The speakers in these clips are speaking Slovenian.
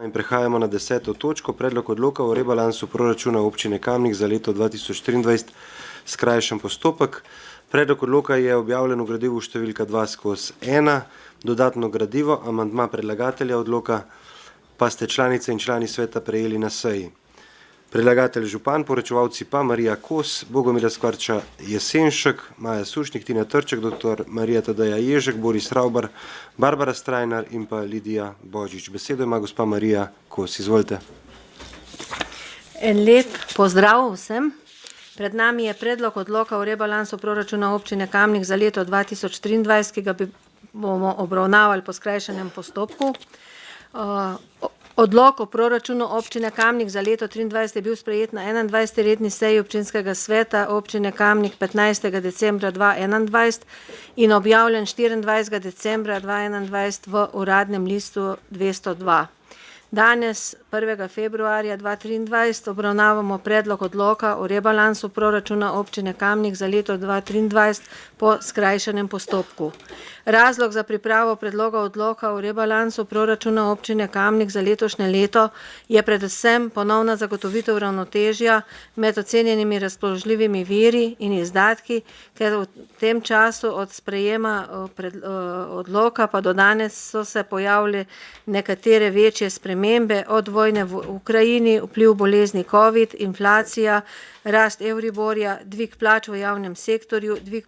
In prehajamo na 10. točko, predlog odloka o rebalansu proračuna občine Kamnik za leto 2023, skrajšan postopek. Predlog odloka je objavljen v gradivu številka 2/1, dodatno gradivo, amandma predlagatelja odloka pa ste članice in člani sveta prejeli na seji. Predlagatelj župan, poročevalci pa Marija Kos, Bogomira Skvarča Jesenšek, Maja Sušnik, Tina Trček, dr. Marija Tadeja Ježek, Boris Ravbar, Barbara Strajnar in pa Lidija Božič. Besedo ima gospa Marija Kos. Izvolite. En lep pozdrav vsem. Pred nami je predlog odloka o rebalansu proračuna občine Kamnik za leto 2023, ki ga bomo obravnavali po skrajšanem postopku. Odlok o proračunu občine Kamnik za leto 2023 je bil sprejet na 21. redni seji občinskega sveta občine Kamnik 15. decembra 2021 in objavljen 24. decembra 2021 v uradnem listu 202. Danes, 1. februarja 2023, obravnavamo predlog odloka o rebalansu proračuna občine Kamnik za leto 2023 po skrajšanem postopku. Razlog za pripravo predloga odloka o rebalansu proračuna občine Kamnik za letošnje leto je predvsem ponovna zagotovitev ravnotežja med ocenjenimi razpoložljivimi viri in izdatki, ker v tem času od sprejema odloka pa do danes so se pojavile nekatere večje spremembe, od vojne v Ukrajini, vpliv bolezni COVID, inflacija, rast Euriborja, dvig plač v javnem sektorju, dvig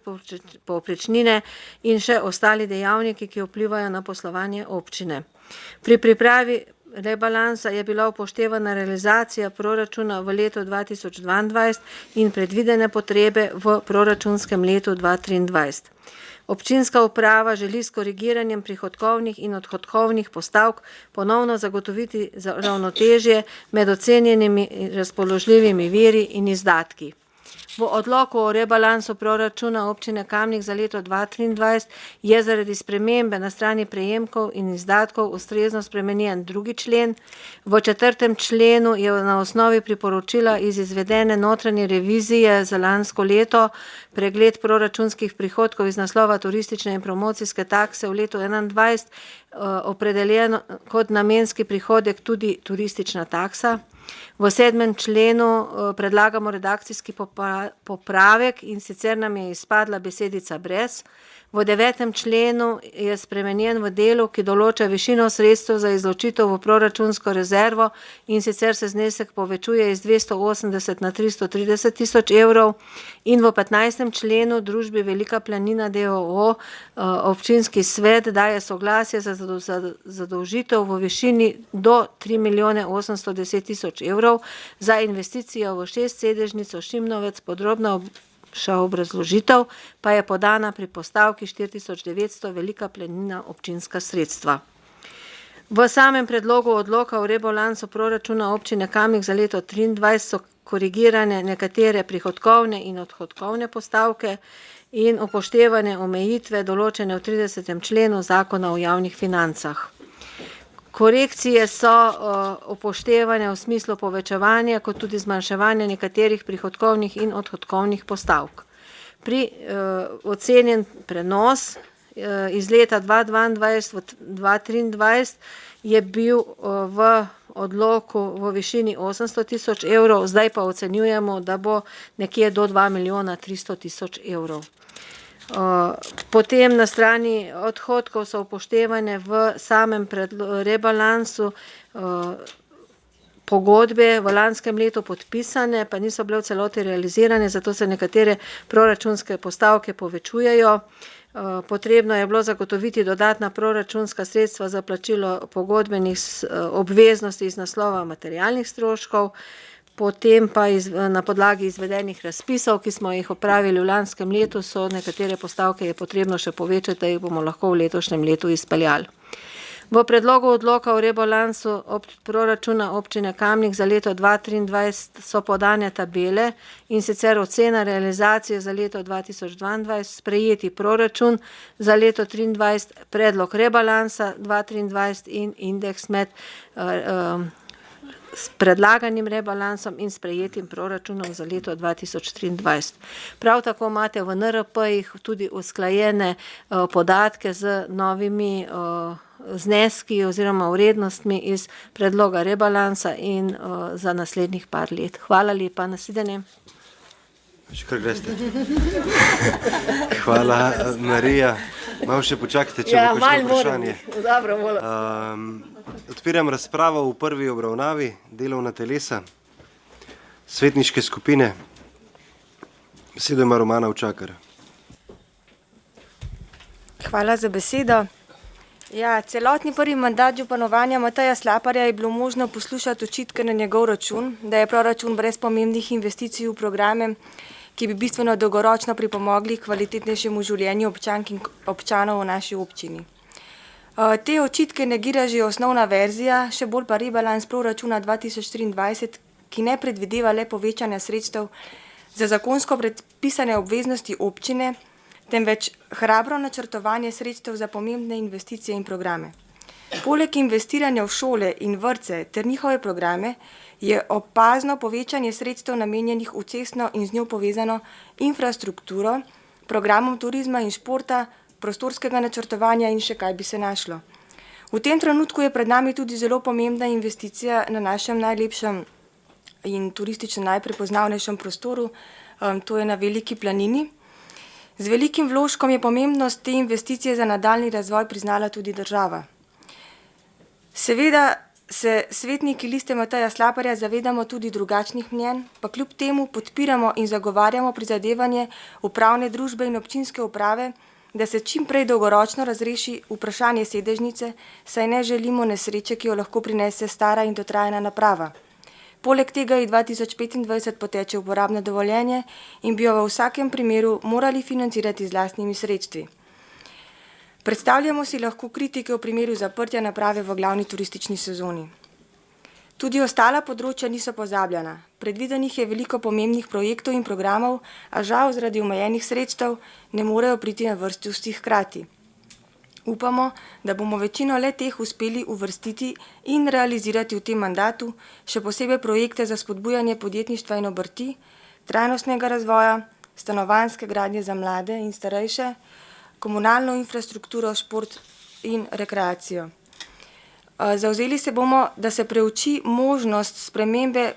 povprečnine in še ostali dejavniki, ki vplivajo na poslovanje občine. Pri pripravi rebalansa je bila upoštevana realizacija proračuna v letu 2022 in predvidene potrebe v proračunskem letu 2023. Občinska uprava želi s korigiranjem prihodkovnih in odhodkovnih postavk ponovno zagotoviti ravnotežje med ocenjenimi razpoložljivimi viri in izdatki. V odloku o rebalansu proračuna občine Kamnik za leto 2023 je zaradi spremembe na strani prejemkov in izdatkov ustrezno spremenjen 2. člen. V 4. členu je na osnovi priporočila iz izvedene notranje revizije za lansko leto pregled proračunskih prihodkov iz naslova turistične in promocijske takse v letu 2021 opredeljeno kot namenski prihodek tudi turistična taksa. V 7. členu predlagamo redakcijski popravek in sicer nam je izpadla besedica brez. V 9. členu je spremenjen v delu, ki določa višino sredstev za izločitev v proračunsko rezervo in sicer se znesek povečuje iz 280 na 330 tisoč evrov in v 15. členu družbi Velika planina d.o.o. občinski svet daje soglasje za zadolžitev v višini do 3 milijone 810 tisoč evrov za investicijo v 6-sedežnico Šimnovec. Podrobna obrazložitev pa je podana pri postavki 4900 Velika planina občinska sredstva. V samem predlogu odloka o rebalansu proračuna občine Kamnik za leto 2023 so korigirane nekatere prihodkovne in odhodkovne postavke in upoštevane omejitve določene v 30. členu Zakona o javnih financah. Korekcije so upoštevane v smislu povečevanja kot tudi zmanjševanja nekaterih prihodkovnih in odhodkovnih postavk. Ocenjen prenos iz leta 2022 v 2023 je bil v odloku v višini 800 tisoč evrov, zdaj pa ocenjujemo, da bo nekje do 2 milijona 300 tisoč evrov. Potem na strani odhodkov so upoštevane v samem rebalansu pogodbe v lanskem letu podpisane, pa niso bile v celoti realizirane, zato se nekatere proračunske postavke povečujejo. Potrebno je bilo zagotoviti dodatna proračunska sredstva za plačilo pogodbenih obveznosti iz naslova materialnih stroškov. Potem pa na podlagi izvedenih razpisov, ki smo jih opravili v lanskem letu, so nekatere postavke je potrebno še povečati, da jih bomo lahko v letošnjem letu izpeljali. V predlogu odloka o rebalansu proračuna občine Kamnik za leto 2023 so podane tabele in sicer ocena realizacije za leto 2022, sprejeti proračun za leto 2023, predlog rebalansa 2023 in indeks med s predlaganim rebalansom in sprejetim proračunom za leto 2023. Prav tako imate v NRP-jih tudi usklajene podatke z novimi zneski oziroma vrednostmi iz predloga rebalansa in za naslednjih par let. Hvala lepa, nasvidenje. Še kar greste. Hvala, Marija. Malo še počakajte, če bo kakšno vprašanje. Dobro, vola. Odpiram razpravo v prvi obravnavi, delovna telesa, svetniške skupine. Besedo ima Romana Učakar. Hvala za besedo. Ja, celotni prvi mandat županovanja Mateja Slaparja je bilo možno poslušati očitke na njegov račun, da je proračun brez pomembnih investicij v programe, ki bi bistveno dolgoročno pripomogli k kvalitetnejšemu življenju občank in občanov v naši občini. Te očitke negira že osnovna verzija, še bolj pa rebalans proračuna 2023, ki ne predvideva le povečanja sredstev za zakonsko predpisane obveznosti občine, temveč hrabro načrtovanje sredstev za pomembne investicije in programe. Poleg investiranja v šole in vrtce ter njihove programe je opazno povečanje sredstev namenjenih v cestno in z njo povezano infrastrukturo, programom turizma in športa, prostorskega načrtovanja in še kaj bi se našlo. V tem trenutku je pred nami tudi zelo pomembna investicija na našem najlepšem in turistično najprepoznavnejšem prostoru, to je na Veliki planini. Z velikim vložkom je pomembnost te investicije za nadaljnji razvoj priznala tudi država. Seveda se svetniki Liste Mateja Slaparja zavedamo tudi drugačnih mnenj, pa kljub temu podpiramo in zagovarjamo prizadevanje upravne družbe in občinske uprave, da se čim prej dolgoročno razreši vprašanje sedežnice, saj ne želimo nesreče, ki jo lahko prinese stara in dotrajana naprava. Poleg tega je 2025 poteče uporabno dovoljenje in bi jo v vsakem primeru morali financirati z lastnimi sredstvi. Predstavljamo si lahko kritike v primeru zaprtja naprave v glavni turistični sezoni. Tudi ostala področja niso pozabljena. Predvidenih je veliko pomembnih projektov in programov, a žal zaradi omejenih sredstev ne morejo priti na vrsti vsi hkrati. Upamo, da bomo večino le-teh uspeli uvrstiti in realizirati v tem mandatu, še posebej projekte za spodbujanje podjetništva in obrti, trajnostnega razvoja, stanovanjske gradnje za mlade in starejše, komunalno infrastrukturo, šport in rekreacijo. Zavzeli se bomo, da se preuči možnost spremembe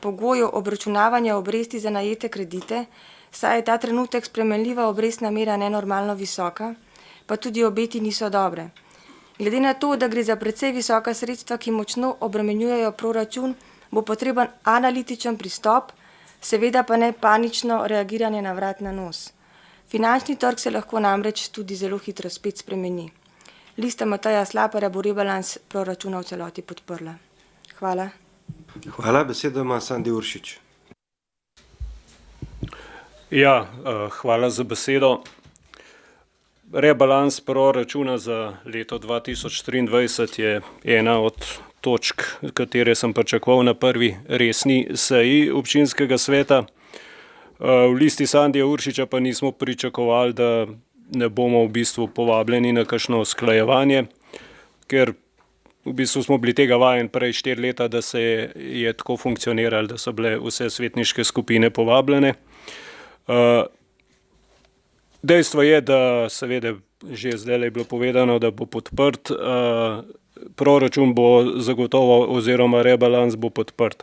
pogojev obračunavanja obresti za najete kredite, saj je ta trenutek spremenljiva obrestna mera nenormalno visoka, pa tudi obeti niso dobre. Glede na to, da gre za precej visoka sredstva, ki močno obremenjujejo proračun, bo potreben analitičen pristop, seveda pa ne panično reagiranje na vrat na nos. Finančni trg se lahko namreč tudi zelo hitro spet spremeni. Lista Mateja Slaparja bo rebalans proračuna v celoti podprla. Hvala. Hvala, besedo ima Sandi Uršič. Ja, hvala za besedo. Rebalans proračuna za leto 2023 je ena od točk, katere sem pričakoval na prvi resni seji občinskega sveta. V listi Sandija Uršiča pa nismo pričakovali, da ne bomo v bistvu povabljeni na kakšno usklajevanje, ker v bistvu smo bili tega vajeni prej 4 leta, da se je tako funkcioniralo, da so bile vse svetniške skupine povabljene. Dejstvo je, da seveda že zdaj je bilo povedano, da bo podprt, proračun bo zagotovo oziroma rebalans bo podprt.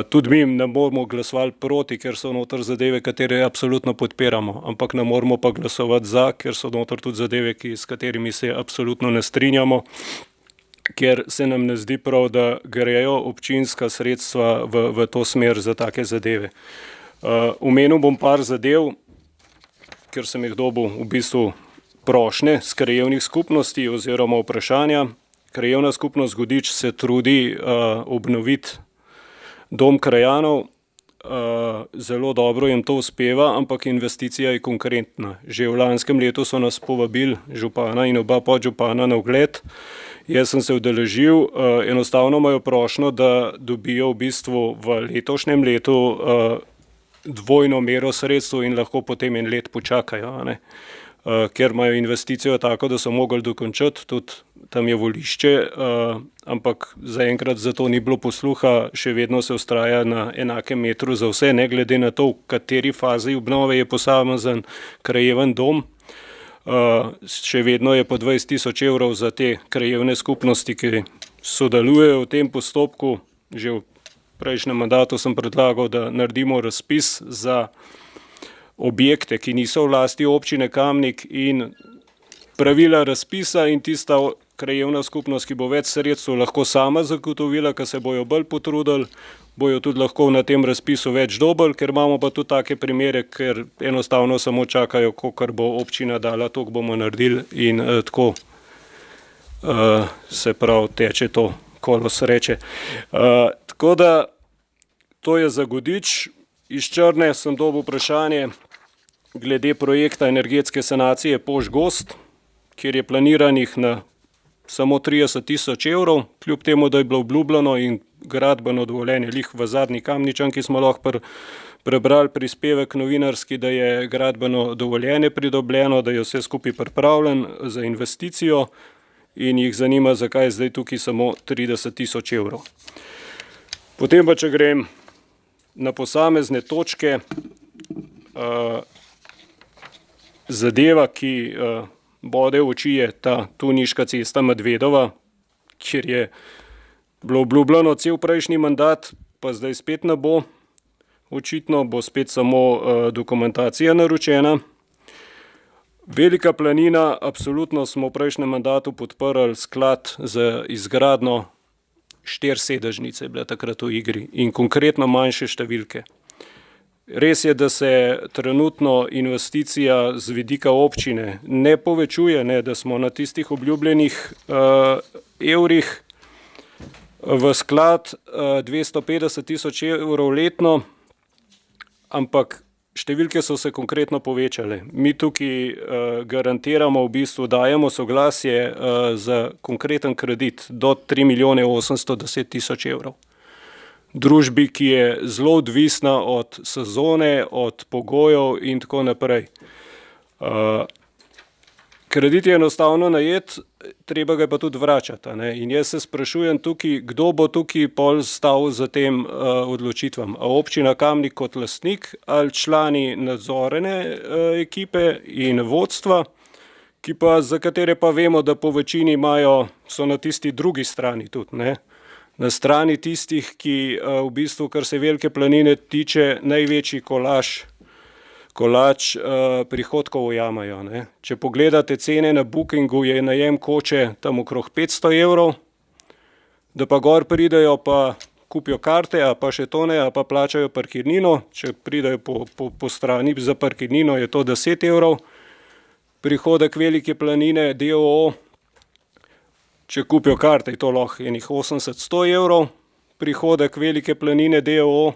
Tudi mi ne moramo glasovati proti, ker so noter zadeve, katere absolutno podpiramo, ampak ne moramo pa glasovati za, ker so noter tudi zadeve, s katerimi se absolutno ne strinjamo, ker se nam ne zdi prav, da grejo občinska sredstva v to smer za take zadeve. Omenil bom par zadev, ker sem jih dobil v bistvu prošnje z krajevnih skupnosti oziroma vprašanja. Krajevna skupnost Godič se trudi obnoviti dom krajanov, zelo dobro jim to uspeva, ampak investicija je konkretna. Že v lanskem letu so nas povabili župana in oba podžupana na ogled. Jaz sem se udeležil, enostavno imajo prošnjo, da dobijo v bistvu v letošnjem letu dvojno mero sredstev in lahko potem en let počakajo. ker imajo investicijo tako, da so mogli dokončati, tudi tam je volišče, ampak zaenkrat za to ni bilo posluha, še vedno se vztraja na enakem metru za vse, ne glede na to, v kateri fazi obnove je posamezen krajeven dom. Še vedno je po 20 000 evrov za te krajevne skupnosti, ki sodelujejo v tem postopku. Že v prejšnjem mandatu sem predlagal, da naredimo razpis za objekte, ki niso v lasti občine Kamnik, in pravila razpisa in tista krajevna skupnost, ki bo več sredstev lahko sama zagotovila, ker se bojo bolj potrudili, bojo tudi lahko na tem razpisu več dobili, ker imamo pa tudi take primere, ker enostavno samo čakajo, kolikor bo občina dala, toliko bomo naredili in tako se prav teče to kolo sreče. Tako da to je za Godič. Iz Črne sem dobil vprašanje glede projekta energetske sanacije Požgost, kjer je planiranih na samo 30 000 evrov, kljub temu, da je bilo obljubljeno in gradbeno dovoljenje lih v zadnji Kamničanki smo lahko prebrali prispevek novinarski, da je gradbeno dovoljenje pridobljeno, da je vse skupaj pripravljen za investicijo in jih zanima, zakaj je zdaj tukaj samo 30 000 evrov. Potem pa, če grem na posamezne točke, zadeva, ki bode v oči, je ta Tuniška cesta Medvedova, kjer je bilo obljubljeno cel prejšnji mandat, pa zdaj spet ne bo. Očitno bo spet samo dokumentacija naročena. Velika planina, absolutno smo v prejšnjem mandatu podprli sklad za izgradnjo 4 sedežnice, je bila takrat v igri, in konkretno manjše številke. Res je, da se trenutno investicija z vidika občine ne povečuje, ne, da smo na tistih obljubljenih evrih, v sklad 250 000 evrov letno, ampak številke so se konkretno povečale. Mi tukaj garantiramo, v bistvu dajemo soglasje za konkreten kredit do 3 810 000 evrov. Družbi, ki je zelo odvisna od sezone, od pogojev in tako naprej. Kredit je enostavno najet, treba ga pa tudi vračati. Ne? In jaz se sprašujem tukaj, kdo bo tukaj pol stal za tem odločitvam. A občina Kamnik kot lastnik ali člani nadzorne ekipe in vodstva, ki pa, za katere pa vemo, da po večini so na tisti drugi strani tudi. Ne? Na strani tistih, ki v bistvu, kar se Velike planine tiče, največji kolač prihodkov ujamajo. Ne. Če pogledate cene na Bookingu, je najem koče tam okrog 500 evrov, da pa gor pridejo, pa kupijo karte, a pa še to ne, a pa plačajo parkirnino. Če pridejo po strani za parkirnino, je to 10 evrov. Prihodek Velike planine, DOO, če kupijo karte, je to lahko enih 80-100 evrov. Prihodek Velike planine, DOO.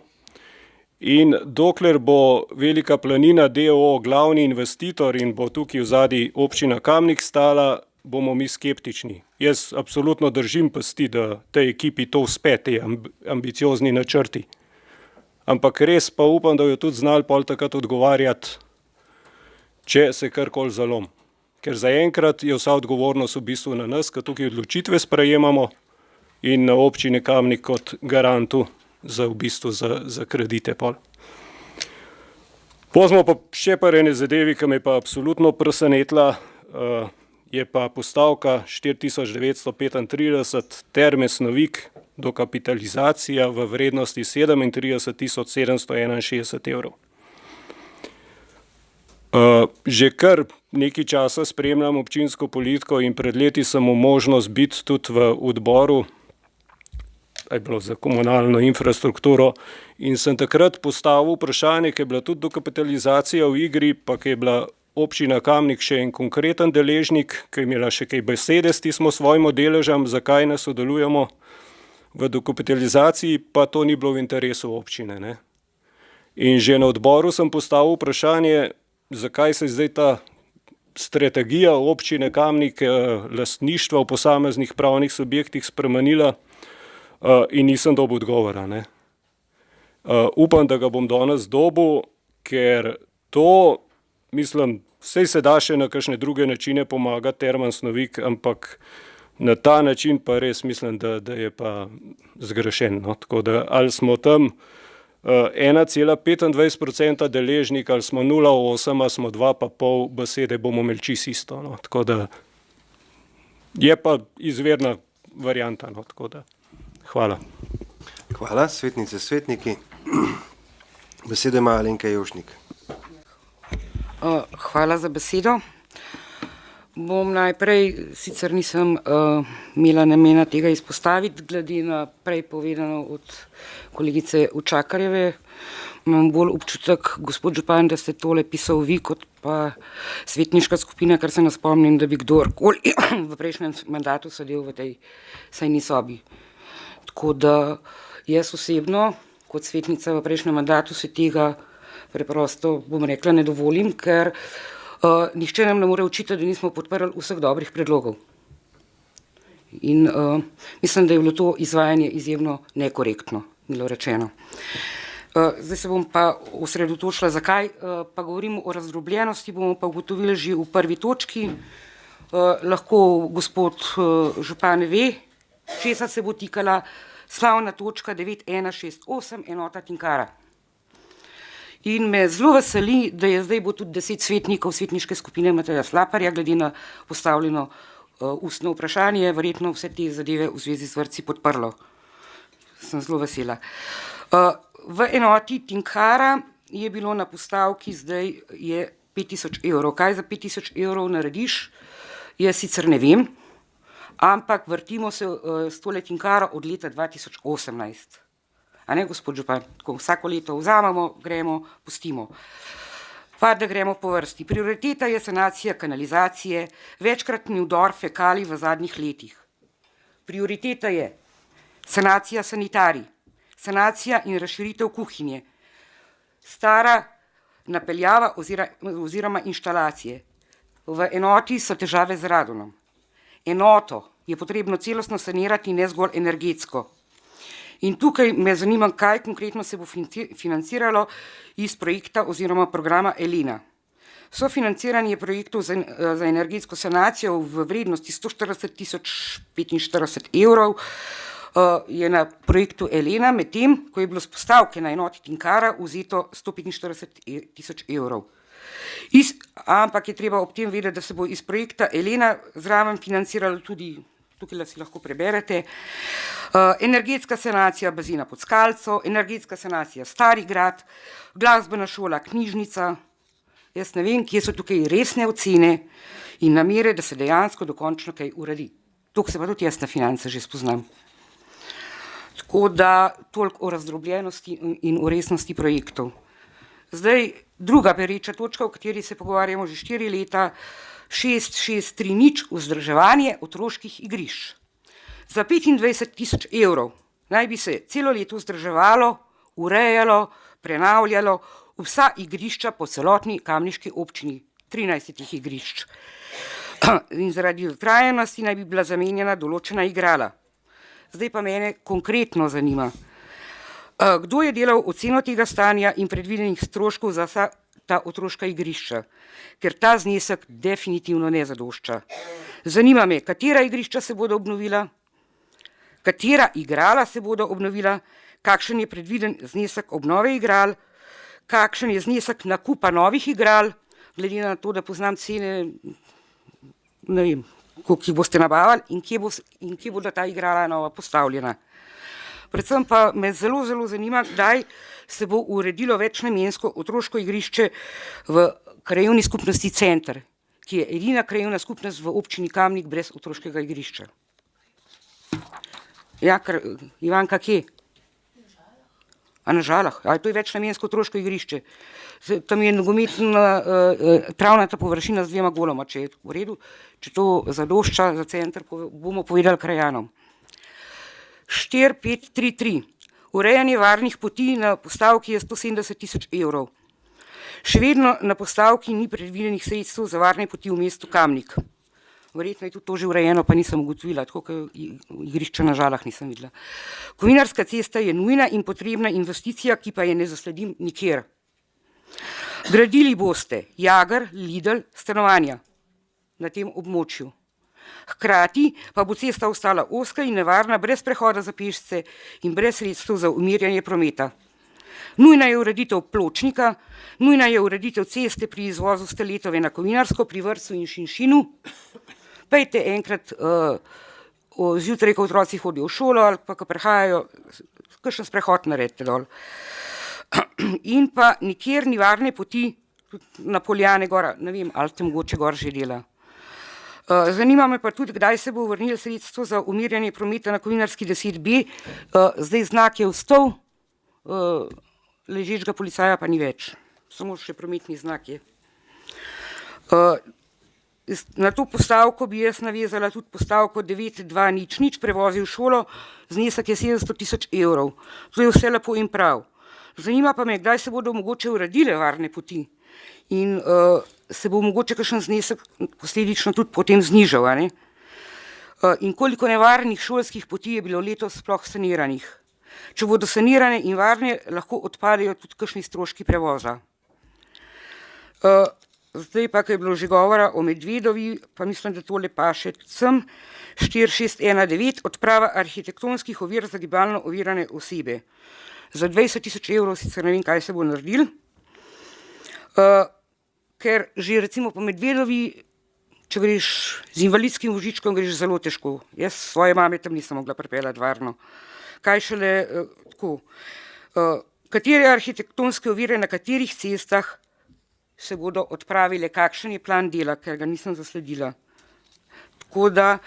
In dokler bo Velika planina DOO glavni investitor in bo tukaj v zadnji občina Kamnik stala, bomo mi skeptični. Jaz absolutno držim pesti, da tej ekipi to uspe, te ambiciozni načrti. Ampak res pa upam, da jo tudi znali pol takrat odgovarjati, če se karkoli zalom. Ker zaenkrat je vsa odgovornost v bistvu na nas, ker tukaj odločitve sprejemamo, in na občini Kamnik kot garantu za v bistvu za kredite pol. Pozmo pa še par ene zadevi, ki me pa absolutno presenetila, je pa postavka 4935 Terme Snovik, dokapitalizacija v vrednosti 37 761 evrov. Že kar nekaj časa spremljam občinsko politiko in pred leti sem imel možnost biti tudi v odboru, je bilo za komunalno infrastrukturo, in sem takrat postavil vprašanje, ki je bila tudi dokapitalizacija v igri, pa ki je bila občina Kamnik še en konkreten deležnik, ki je imela še kaj besede s tismo svojim deležem, zakaj ne sodelujemo v dokapitalizaciji, pa to ni bilo v interesu občine. Ne? In že na odboru sem postavil vprašanje, zakaj se zdaj ta strategija občine Kamnik, lastništva v posameznih pravnih subjektih spremenila, in nisem dobil odgovora. Ne? Upam, da ga bom danes dobil, ker to, mislim, Vsej se da še na kakšne druge načine pomagati Termam Snovik, ampak na ta način pa res mislim, da je pa zgrešen. No? Tako da ali smo tam 1,25% deležnik, ali smo 0,8, ali smo 2,5 besede, bomo imeli čisto isto. No? Tako da je pa izvirna varianta. No? Tako da hvala. Hvala, svetnice, svetniki. Besedo ima Alenka Jevšnik. Hvala za besedo. Bom najprej, sicer nisem imela namena tega izpostaviti, glede na prej povedano od kolegice Učakarjeve. Imam bolj občutek, gospod župan, da ste tole pisal vi, kot pa svetniška skupina, ker se ne spomnim, da bi kdorkoli v prejšnjem mandatu sedel v tej sejni sobi. Tako da jaz osebno, kot svetnica v prejšnjem mandatu, se tega preprosto, bom rekla, ne dovolim, ker nihče nam ne more očitati, da nismo podprli vseh dobrih predlogov. In mislim, da je bilo to izvajanje izjemno nekorektno, milo rečeno. Zdaj se bom pa osredotočila, zakaj pa govorimo o razdrobljenosti, bomo pa ugotovili že v prvi točki. Lahko gospod župan ve, česa se bo tikala slavna točka 9168, enota Tinkara. In me zelo veseli, da je zdaj bo tudi 10 svetnikov svetniške skupine Mateja Slaparja, glede na postavljeno ustno vprašanje, verjetno vse te zadeve v zvezi z vrtci podprlo. Sem zelo vesela. V enoti Tinkara je bilo na postavki zdaj je 5000 evrov. Kaj za 5000 evrov narediš, jaz sicer ne vem, ampak vrtimo se s tole Tinkara od leta 2018. A ne, gospod župan, tako vsako leto vzamemo, gremo, pustimo. Pa da gremo po vrsti. Prioriteta je sanacija kanalizacije, večkratni vdor fekalij v zadnjih letih. Prioriteta je sanacija sanitarij, sanacija in razširitev kuhinje, stara napeljava oziroma inštalacije. V enoti so težave z radonom. Enoto je potrebno celostno sanirati, ne zgolj energetsko. In tukaj me zanima, kaj konkretno se bo financiralo iz projekta oziroma programa Elena. Sofinanciranje projektov za energetsko sanacijo v vrednosti 140 045 evrov je na projektu Elena, medtem ko je bilo z postavke na enoti Tinkara vzeto 145 000 evrov. Ampak je treba ob tem vedeti, da se bo iz projekta Elena zraven financiralo tudi, tukaj si lahko preberete, energetska sanacija bazena pod Skalco, energetska sanacija Stari grad, glasbena šola, knjižnica. Jaz ne vem, kje so tukaj resne ocene in namere, da se dejansko dokončno kaj uredi. Tukaj se pa tudi jaz na finance že spoznam. Tako da toliko o razdrobljenosti in o resnosti projektov. Zdaj druga pereča točka, o kateri se pogovarjamo že 4 leta, 6630 vzdrževanje otroških igrišč. Za 25 000 evrov naj bi se celo leto vzdrževalo, urejalo, prenavljalo vsa igrišča po celotni kamniški občini, 13 igrišč. In zaradi dotrajanosti naj bi bila zamenjana določena igrala. Zdaj pa mene konkretno zanima, kdo je delal oceno tega stanja in predvidenih stroškov za vsa ta otroška igrišča, ker ta znesek definitivno ne zadošča. Zanima me, katera igrišča se bodo obnovila, katera igrala se bodo obnovila, kakšen je predviden znesek obnove igral, kakšen je znesek nakupa novih igral, glede na to, da poznam cene, ne vem, koliko jih boste nabavili in kje bodo ta igrala nova postavljena. Predvsem pa me zelo zanima, kdaj se bo uredilo večnamensko otroško igrišče v krajevni skupnosti Center, ki je edina krajevna skupnost v občini Kamnik brez otroškega igrišča. Ja, ker Ivanka kje? A na Žalah? A to je večnamensko otroško igrišče. Tam je nogometna travnata površina z 2 goloma, če je v redu, če to zadošča za Center, bomo povedali krajanom. 4533. Urejanje varnih poti na postavki je 170 000 evrov. Še vedno na postavki ni predvidenih sredstev za varne poti v mestu Kamnik. Verjetno je tudi to že urejeno, pa nisem ugotovila, tako kot igrišča na Žalah nisem videla. Kovinarska cesta je nujna in potrebna investicija, ki pa je ne zasledim nikjer. Gradili boste Jager, Lidl, stanovanja na tem območju. Hkrati pa bo cesta ostala ozka in nevarna, brez prehoda za pešce in brez sredstev za umirjanje prometa. Nujna je ureditev pločnika, nujna je ureditev ceste pri izvozu s Teletove na Kovinarsko, pri vrtcu in Šinšinu. Pejte enkrat zjutraj, ko otroci hodijo v šolo ali pa ko prihajajo, kakšen sprehod naredite dol. In pa nikjer ni varne poti na Poljane gora, ne vem, ali te mogoče gor že dela. Zanima me pa tudi, kdaj se bo vrnilo sredstvo za umirjanje prometa na Kovinarski 10B. Zdaj znak je vstal, ležečega policaja pa ni več, samo še prometni znak je. Na to postavko bi jaz navezala tudi postavko 9200, prevozi v šolo, znesek je 700 000 evrov. To je vse lepo in prav. Zanima pa me, kdaj se bodo mogoče uredile varne poti in se bo mogoče kakšen znesek posledično tudi potem znižal. In koliko nevarnih šolskih poti je bilo letos sploh saniranih. Če bodo sanirane in varne, lahko odpadejo tudi kakšni stroški prevoza. Zdaj pa, ko je bilo že govora o Medvedovi, pa mislim, da tole paše sem, 4619, odprava arhitektonskih ovir za gibalno ovirane osebe. Za 20 000 evrov sicer ne vem, kaj se bo naredil, ker že recimo po Medvedovi, če greš z invalidskim vozičkom, greš zelo težko. Jaz svoje mame tam nisem mogla pripeljati varno. Kaj šele tako. Katere arhitektonske ovire na katerih cestah se bodo odpravile, kakšen je plan dela, ker ga nisem zasledila. Tako da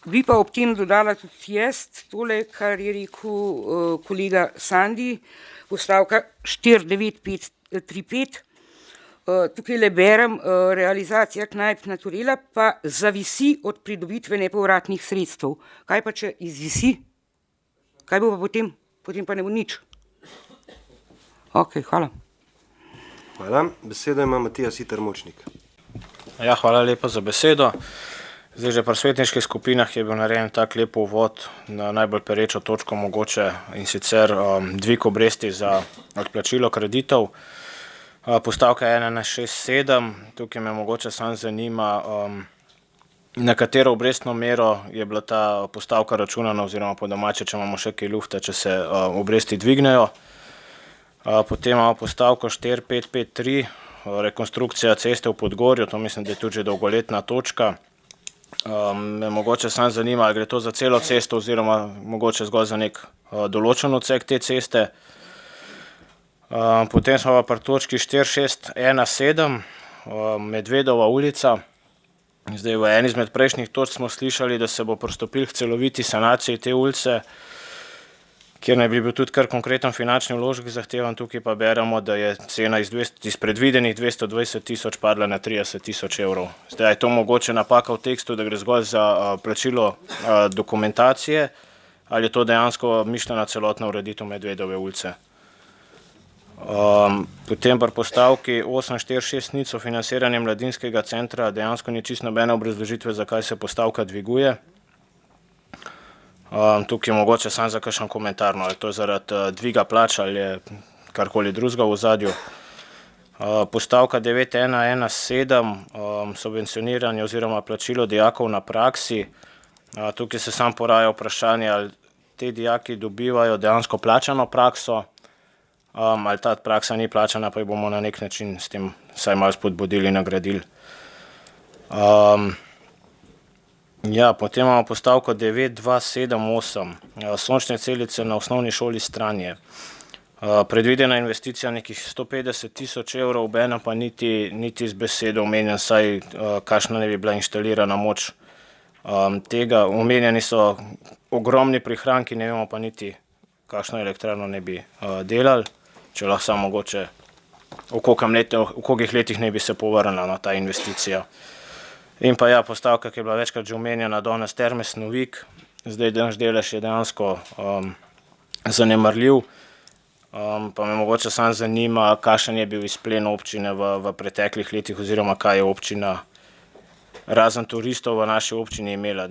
bi pa ob tem dodala tudi jaz tole, kar je rekel kolega Sandi, postavka 49535. Tukaj le berem, realizacija knajp Naturela pa zavisi od pridobitve nepovratnih sredstev. Kaj pa če izvisi? Kaj bo pa potem? Potem pa ne bo nič. Ok, hvala. Hvala. Besedo ima Matija Siter Močnik. Ja, hvala lepa za besedo. Zdaj že pri svetniških skupinah je bil narejen tak lep uvod na najbolj perečo točko mogoče in sicer dvig obresti za odplačilo kreditov. Postavka 1167, tukaj me mogoče samo zanima, na katero obrestno mero je bila ta postavka računana oziroma po domače, če imamo še kaj lufta, če se obresti dvignejo. Potem imamo postavko 4553, rekonstrukcija ceste v Podgorju, to mislim, da je tudi že dolgoletna točka. Me mogoče samo zanima, ali gre to za celo cesto oziroma mogoče zgolj za nek določen odsek te ceste. Potem smo pa pri točki 4617, Medvedova ulica. Zdaj v eni izmed prejšnjih točk smo slišali, da se bo pristopilo k celoviti sanaciji te ulice, kjer naj bi bil tudi kar konkreten finančni vložek zahtevan, tukaj pa beremo, da je cena iz predvidenih 220 000 padla na 30 000 evrov. Zdaj je to mogoče napaka v tekstu, da gre zgolj za plačilo dokumentacije, ali je to dejansko mišljena celotna ureditev Medvedove ulice. Potem pri postavki 8460 financiranje mladinskega centra dejansko ni čisto nobene obrazložitve, zakaj se postavka dviguje. Tukaj je mogoče samo za kakšen komentar, ali to je zaradi dviga plač ali je karkoli drugega v ozadju. Postavka 9117, subvencioniranje oziroma plačilo dijakov na praksi. Tukaj se samo poraja vprašanje, ali te dijaki dobivajo dejansko plačano prakso, ali ta praksa ni plačana, pa jih bomo na nek način s tem vsaj malo spodbudili in nagradili. Ja, potem imamo postavko 9278, sončne celice na osnovni šoli Stranje. Predvidena investicija nekih 150 000 evrov, obenem pa niti z besedo omenjen, saj kakšna ne bi bila inštalirana moč tega. Omenjeni so ogromni prihranki, ne vemo pa niti, kakšno elektrarno ne bi delali, če lahko samo mogoče v kolikih letih ne bi se povrnila na ta investicija. In pa ja, postavka, ki je bila večkrat že omenjena danes, Terme Snovik, zdaj naš delež je dejansko zanemarljiv, pa me mogoče samo zanima, kakšen je bil izplen občine v preteklih letih oziroma kaj je občina razen turistov v naši občini imela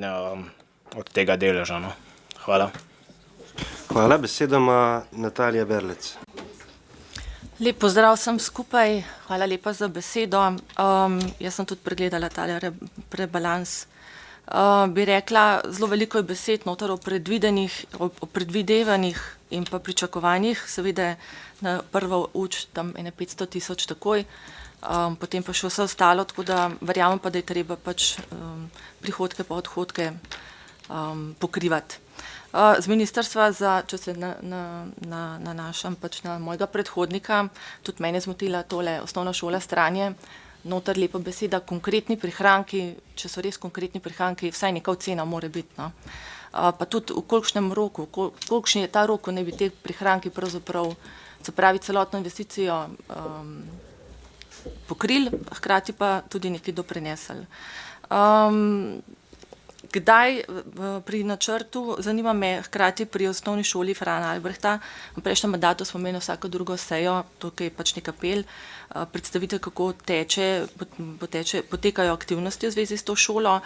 od tega deleža. Hvala. Hvala, besedo ima Natalija Berlec. Lep pozdrav vsem skupaj, hvala lepa za besedo. Jaz sem tudi pregledala tale rebalans. Bi rekla, zelo veliko je besed noter o predvidevanjih in pa pričakovanjih, seveda na prvo uč tam 500 tisoč takoj, potem pa še vse ostalo, tako da verjamem pa, da je treba pač prihodke pa odhodke pokrivati. Z ministrstva, če se nanašam pač na mojega predhodnika, tudi mene zmotila tole osnovna šola Stranje, noter lepa beseda, konkretni prihranki, če so res konkretni prihranki, vsaj neka ocena mora biti. No. Pa tudi v kolikšnem roku, kolikšen je ta rok, ko ne bi te prihranki pravzaprav, se pravi celotno investicijo pokrili, hkrati pa tudi nekaj doprinesli. Kdaj pri načrtu, zanima me hkrati pri osnovni šoli Frana Albrehta, v prejšnjem mandatu smo imeli vsako drugo sejo, tukaj je pač nek apel, predstavite, kako potekajo aktivnosti v zvezi s to šolo.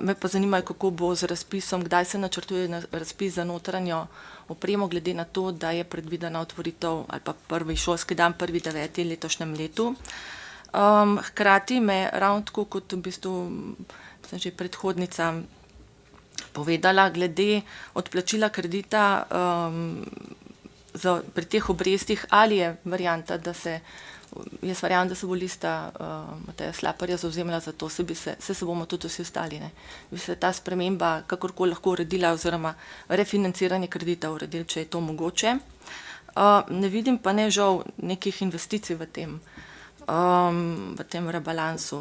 Me pa zanimajo, kako bo z razpisom, kdaj se načrtuje razpis za notranjo opremo, glede na to, da je predvidena otvoritev ali pa prvi šolski dan, 1.9. letošnjem letu. Hkrati me ravno tako, kot v bistvu sem že predhodnica povedala, glede odplačila kredita pri teh obrestih, ali je varianta, da se, jaz verjamem, da se bo Lista Mateja Slaparja zavzemala za to, se bomo tudi vsi ostali, ne. Bi se ta sprememba kakorkoli lahko uredila oziroma refinanciranje kredita uredili, če je to mogoče. Ne vidim pa ne žal nekih investicij v tem rebalansu.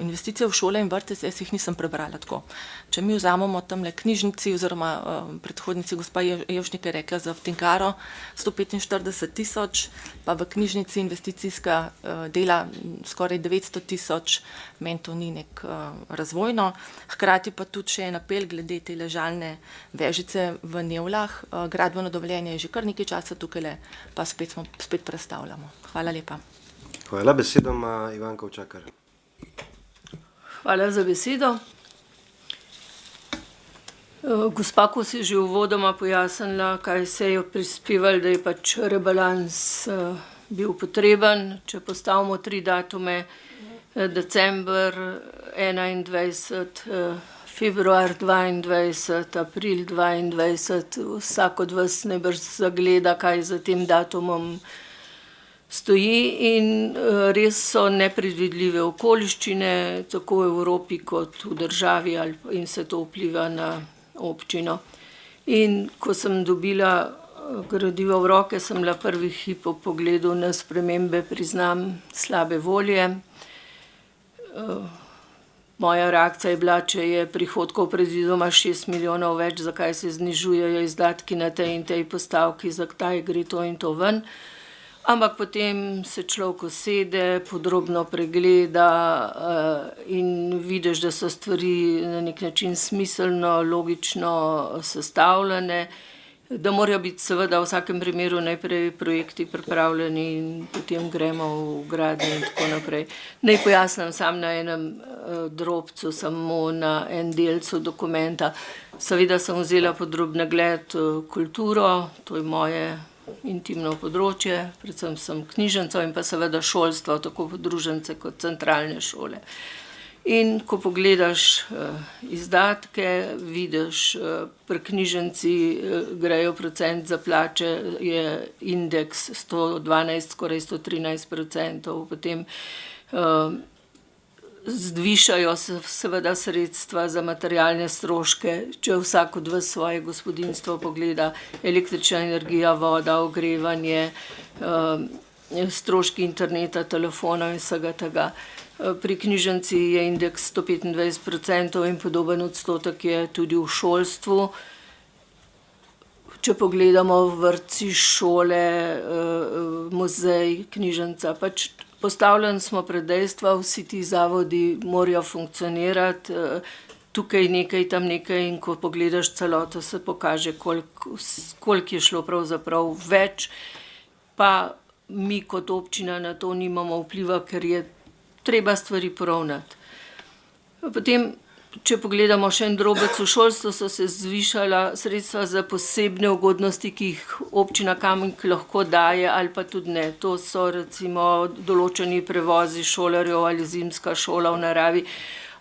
Investicije v šole in vrtec, jaz jih nisem prebrala tako. Če mi vzamemo tamle knjižnici oziroma predhodnici gospa Jevšnik je rekla za Vtinkaro 145 tisoč, pa v knjižnici investicijska dela skoraj 900 tisoč, meni to ni nek razvojno. Hkrati pa tudi še en apel glede te ležalne vežice v Nevlah. Gradbeno dovoljenje je že kar nekaj časa tukaj, pa spet prestavljamo. Hvala lepa. Hvala, besedo ima Ivanka Učakar. Hvala za besedo. Gospa Kos je že uvodoma pojasnila, kaj se je prispevalo, da je pač rebalans bil potreben. Če postavimo 3 datume, december 21, februar 22, april 22, vsak od vas najbrž zagleda, kaj za tem datumom stoji in res so nepredvidljive okoliščine, tako v Evropi kot v državi, in se to vpliva na občino. In ko sem dobila gradivo v roke, sem bila prvi hip ob pogledu na spremembe, priznam, slabe volje. Moja reakcija je bila, če je prihodkov predvidoma 6 milijonov več, zakaj se znižujejo izdatki na tej in tej postavki, zakaj gre to in to ven. Ampak potem se človek usede, podrobno pregleda in vidiš, da so stvari na nek način smiselno, logično sestavljene, da morajo biti seveda v vsakem primeru najprej projekti pripravljeni in potem gremo v gradnje in tako naprej. Naj pojasnim sam na enem drobcu, samo na en delcu dokumenta. Seveda sem vzela podrobne gled kulturo, to je moje intimno področje, predvsem sem knjižnico in pa seveda šolstvo, tako podružence kot centralne šole. In ko pogledaš izdatke, vidiš, pri knjižnici grejo procent za plače, je indeks 112, skoraj 113%, potem zvišajo se seveda sredstva za materialne stroške, če vsak od vas svoje gospodinjstvo pogleda, električna energija, voda, ogrevanje, stroški interneta, telefona in vsega tega. Pri knjižnici je indeks 125% in podoben odstotek je tudi v šolstvu. Če pogledamo vrtci, šole, muzej, knjižnica, pač postavljeni smo pred dejstva, vsi ti zavodi morajo funkcionirati, tukaj nekaj, tam nekaj in ko pogledaš celoto, se pokaže, koliko je šlo pravzaprav več, pa mi kot občina na to nimamo vpliva, ker je treba stvari poravnati. Potem če pogledamo še en drobec v šolstvu, so se zvišala sredstva za posebne ugodnosti, ki jih občina Kamnik lahko daje ali pa tudi ne. To so recimo določeni prevozi šolarjev ali zimska šola v naravi.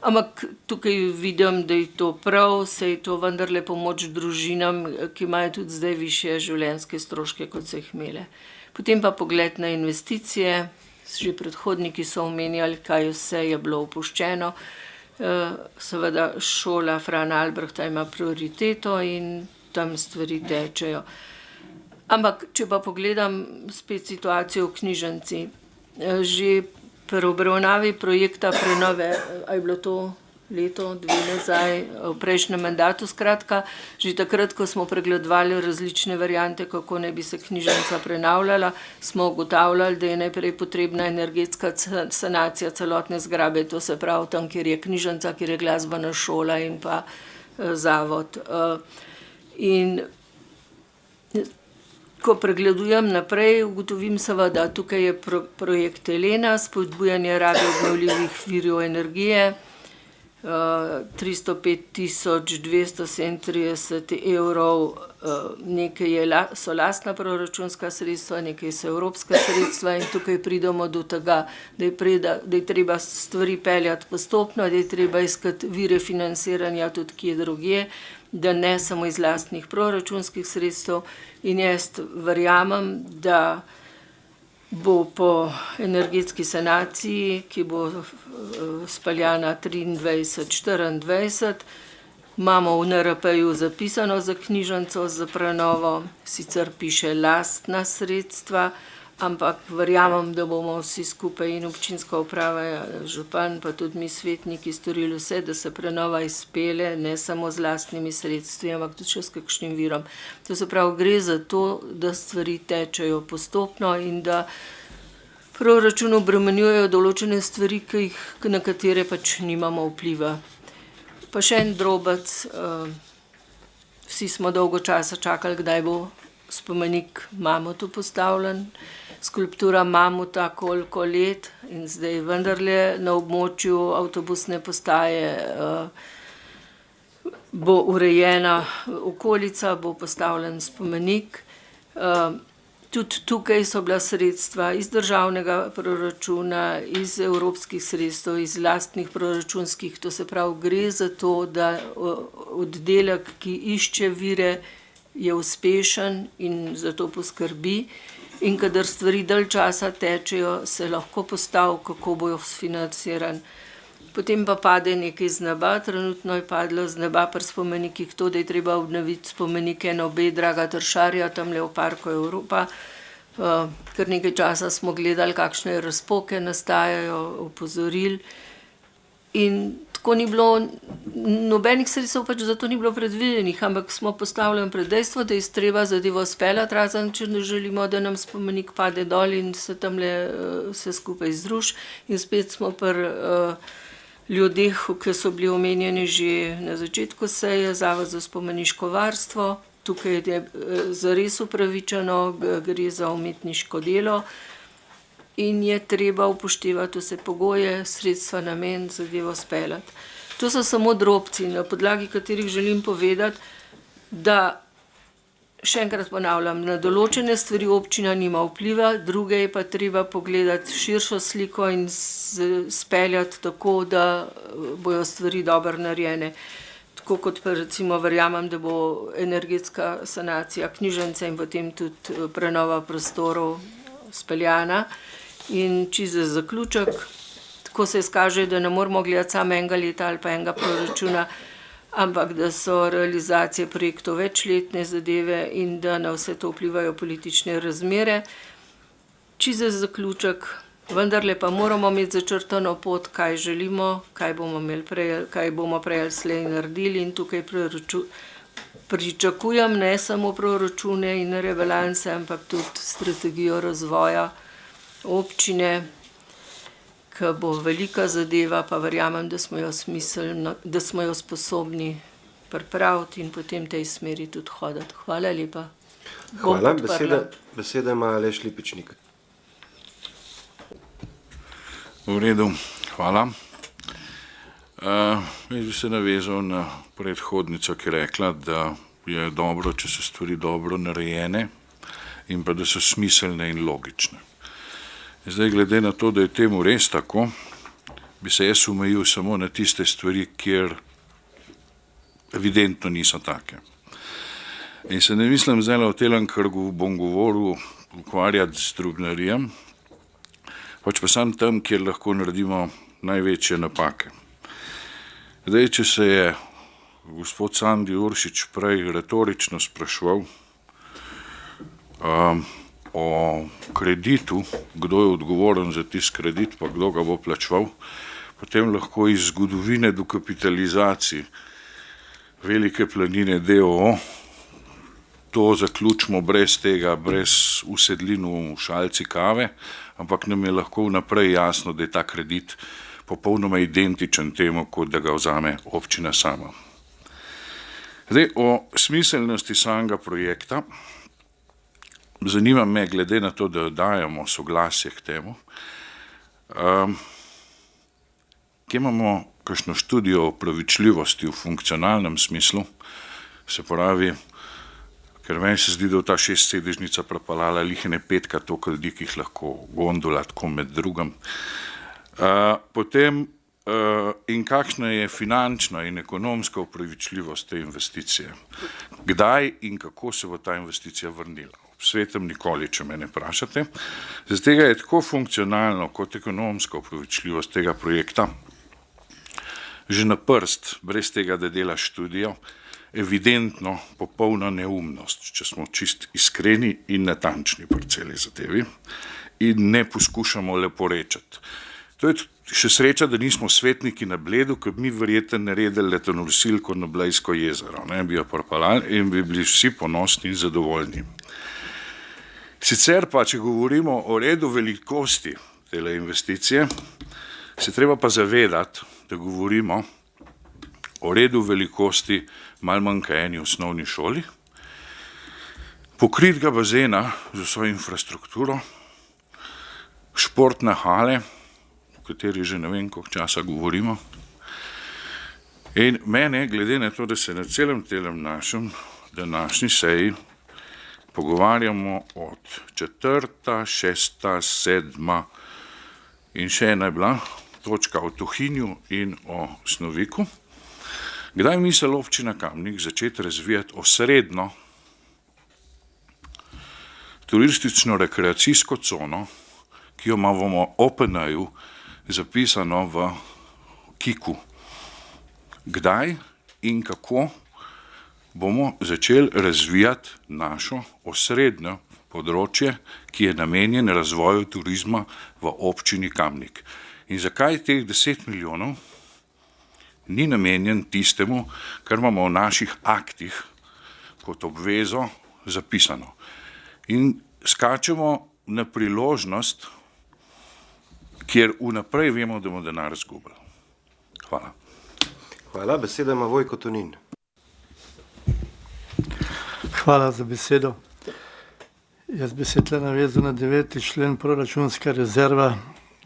Ampak tukaj vidim, da je to prav, se je to vendarle pomoč družinam, ki imajo tudi zdaj višje življenjske stroške, kot so jih imele. Potem pa pogled na investicije, že predhodniki so omenjali, kaj vse je bilo opuščeno. Seveda šola Frana Albrehta ima prioriteto in tam stvari tečejo. Ampak, če pa pogledam spet situacijo v knjižnici, že pri obravnavi projekta prenove, a je bilo to leto, 2 nazaj, v prejšnjem mandatu, skratka, že takrat, ko smo pregledovali različne variante, kako naj bi se knjižnica prenavljala, smo ugotavljali, da je najprej potrebna energetska sanacija celotne zgradbe, to se pravi tam, kjer je knjižnica, kjer je glasbena šola in pa zavod. In ko pregledujem naprej, ugotovim seveda, tukaj je projekt Elena, spodbujanje rabe obnovljivih virov energije, 305.237 evrov, nekaj so lastna proračunska sredstva, nekaj so evropska sredstva in tukaj pridemo do tega, da je treba stvari peljati postopno, da je treba iskati vire financiranja tudi kje drugje, da ne samo iz lastnih proračunskih sredstev in jaz verjamem, da bo po energetski sanaciji, ki bo speljana 23-24, imamo v NRP-ju zapisano za knjižnico, za prenovo, sicer piše lastna sredstva, ampak verjamem, da bomo vsi skupaj in občinska uprava, župan, pa tudi mi svetniki storili vse, da se prenova izpelje, ne samo z lastnimi sredstvi, ampak tudi še s kakšnim virom. To se pravi, gre za to, da stvari tečejo postopno in da proračun obremenjujejo določene stvari, na katere pač nimamo vpliva. Pa še en drobec, vsi smo dolgo časa čakali, kdaj bo spomenik Mamutu postavljen. Skulptura Mamuta koliko let in zdaj vendarle na območju avtobusne postaje bo urejena okolica, bo postavljen spomenik. Tudi tukaj so bila sredstva iz državnega proračuna, iz evropskih sredstev, iz lastnih proračunskih, to se pravi, gre za to, da oddelek, ki išče vire, je uspešen in za to poskrbi. In kadar stvari dalj časa tečejo, se lahko postavi, kako bojo financirani. Potem pa pade nekaj z neba, trenutno je padlo z neba pri spomenikih to, da je treba obnoviti spomenike na obe Draga Tršarja, tamle v Parku Evropa. Kar nekaj časa smo gledali, kakšne razpoke nastajajo, opozorili. In tako ni bilo, nobenih sredstev pač za to ni bilo predvidenih, ampak smo postavljeni pred dejstvo, da je treba zadevo speljati, razen če ne želimo, da nam spomenik pade dol in se tamle vse skupaj združi. In spet smo pri ljudeh, ki so bili omenjeni že na začetku seje, Zavod za spomeniško varstvo, tukaj je zares upravičeno, gre za umetniško delo. In je treba upoštevati vse pogoje, sredstva, namen, zadevo speljati. To so samo drobci, na podlagi katerih želim povedati, da, še enkrat ponavljam, na določene stvari občina nima vpliva, druge je pa treba pogledati širšo sliko in speljati tako, da bojo stvari dobro narejene. Tako kot pa recimo verjamem, da bo energetska sanacija knjižnice in potem tudi prenova prostorov speljana. In čisto za zaključek, tako se izkaže, da ne moramo gledati samo enega leta ali pa enega proračuna, ampak da so realizacije projektov večletne zadeve in da na vse to vplivajo politične razmere. Čisto za zaključek, vendarle pa moramo imeti začrtano pot, kaj želimo, kaj bomo prej ali slej naredili in tukaj pričakujem ne samo proračune in rebalanse, ampak tudi strategijo razvoja občine, ki bo velika zadeva, pa verjamem, da smo jo sposobni pripraviti in potem tej smeri tudi hoditi. Hvala lepa. Hvala. Beseda ima Aleš Lipičnik. V redu, hvala. Jaz bi se navezal na predhodnico, ki je rekla, da je dobro, če so stvari dobro narejene in pa da so smiselne in logične. Zdaj, glede na to, da je temu res tako, bi se jaz omejil samo na tiste stvari, kjer evidentno niso take. In se ne mislim zdaj o tem, kar bom govoril, ukvarjati z drobnarijem, pač pa sam tam, kjer lahko naredimo največje napake. Zdaj, če se je gospod Sandi Uršič prej retorično spraševal o kreditu, kdo je odgovoren za tisti kredit, pa kdo ga bo plačeval, potem lahko iz zgodovine dokapitalizacij Velike planine d.o.o. to zaključimo brez tega, brez usedlin v šalci kave, ampak nam je lahko vnaprej jasno, da je ta kredit popolnoma identičen temu, kot da ga vzame občina sama. Zdaj, o smiselnosti samega projekta, zanima me, glede na to, da dajemo soglasje k temu, kje imamo kakšno študijo o pravičljivosti v funkcionalnem smislu, se pravi, ker meni se zdi, da v ta 6-sedežnica prepeljala lihene 5-krat toliko ljudi, ki jih lahko gondola, tako med drugim. Potem, in kakšna je finančna in ekonomska upravičljivost te investicije? Kdaj in kako se bo ta investicija vrnila? V svetem nikoli, če me ne vprašate. Zaradi tega je tako funkcionalno kot ekonomska upravičljivost tega projekta že na prst, brez tega, da dela študijo, evidentno popolna neumnost, če smo čist iskreni in natančni pri celi zadevi in ne poskušamo leporečati. To je še sreča, da nismo svetniki na Bledu, ker bi mi verjetno naredili letanosilko na Blejsko jezero, ne, bi jo propalali in bi bili vsi ponosni in zadovoljni. Sicer pa, če govorimo o redu velikosti tele investicije, se treba pa zavedati, da govorimo o redu velikosti malo manj kot eni osnovni šoli, pokritega bazena z vso infrastrukturo, športne hale, o kateri že ne vem, koliko časa govorimo. In mene, glede na to, da se na celem telem našem današnji seji pogovarjamo od 4., 6., 7. in še ena je bila točka o Tuhinju in o Snoviku, kdaj misli občina Kamnik začeti razvijati osrednjo turistično-rekreacijsko cono, ki jo imamo v OPN-ju zapisano v KIK-u. Kdaj in kako bomo začeli razvijati našo osrednjo področje, ki je namenjen razvoju turizma v občini Kamnik. In zakaj teh 10 milijonov ni namenjen tistemu, kar imamo v naših aktih kot obvezo zapisano. In skačemo na priložnost, kjer vnaprej vemo, da bomo denar izgubili. Hvala. Hvala, beseda ima Vojko Tonin. Hvala za besedo. Jaz bi se tle navezal na 9. člen proračunska rezerva,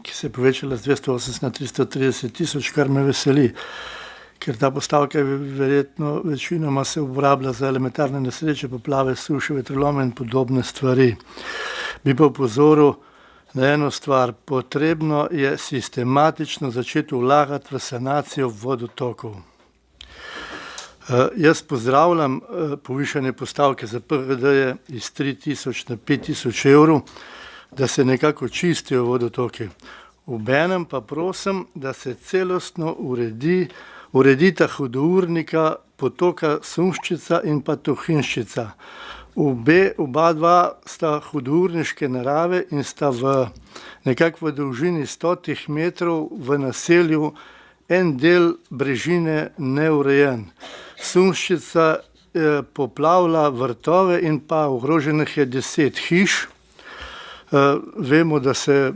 ki se je povečala z 280 na 330 tisoč, kar me veseli, ker ta postavka je verjetno večinoma se uporablja za elementarne nesreče, poplave, suše, vetrolome in podobne stvari. Bi pa opozoril na eno stvar, potrebno je sistematično začeti vlagati v sanacijo vodotokov. Jaz pozdravljam povišanje postavke za PVD iz 3.000 na 5.000 evrov, da se nekako čistijo vodotoki. Obenem pa prosim, da se celostno uredita hudournika potoka Sunščica in pa Tuhinjščica. Oba dva sta hudourniške narave in sta nekako v dolžini 100 metrov v naselju en del brežine neurejen. Sunščica poplavlja vrtove in pa ogroženih je 10 hiš. Vemo, da se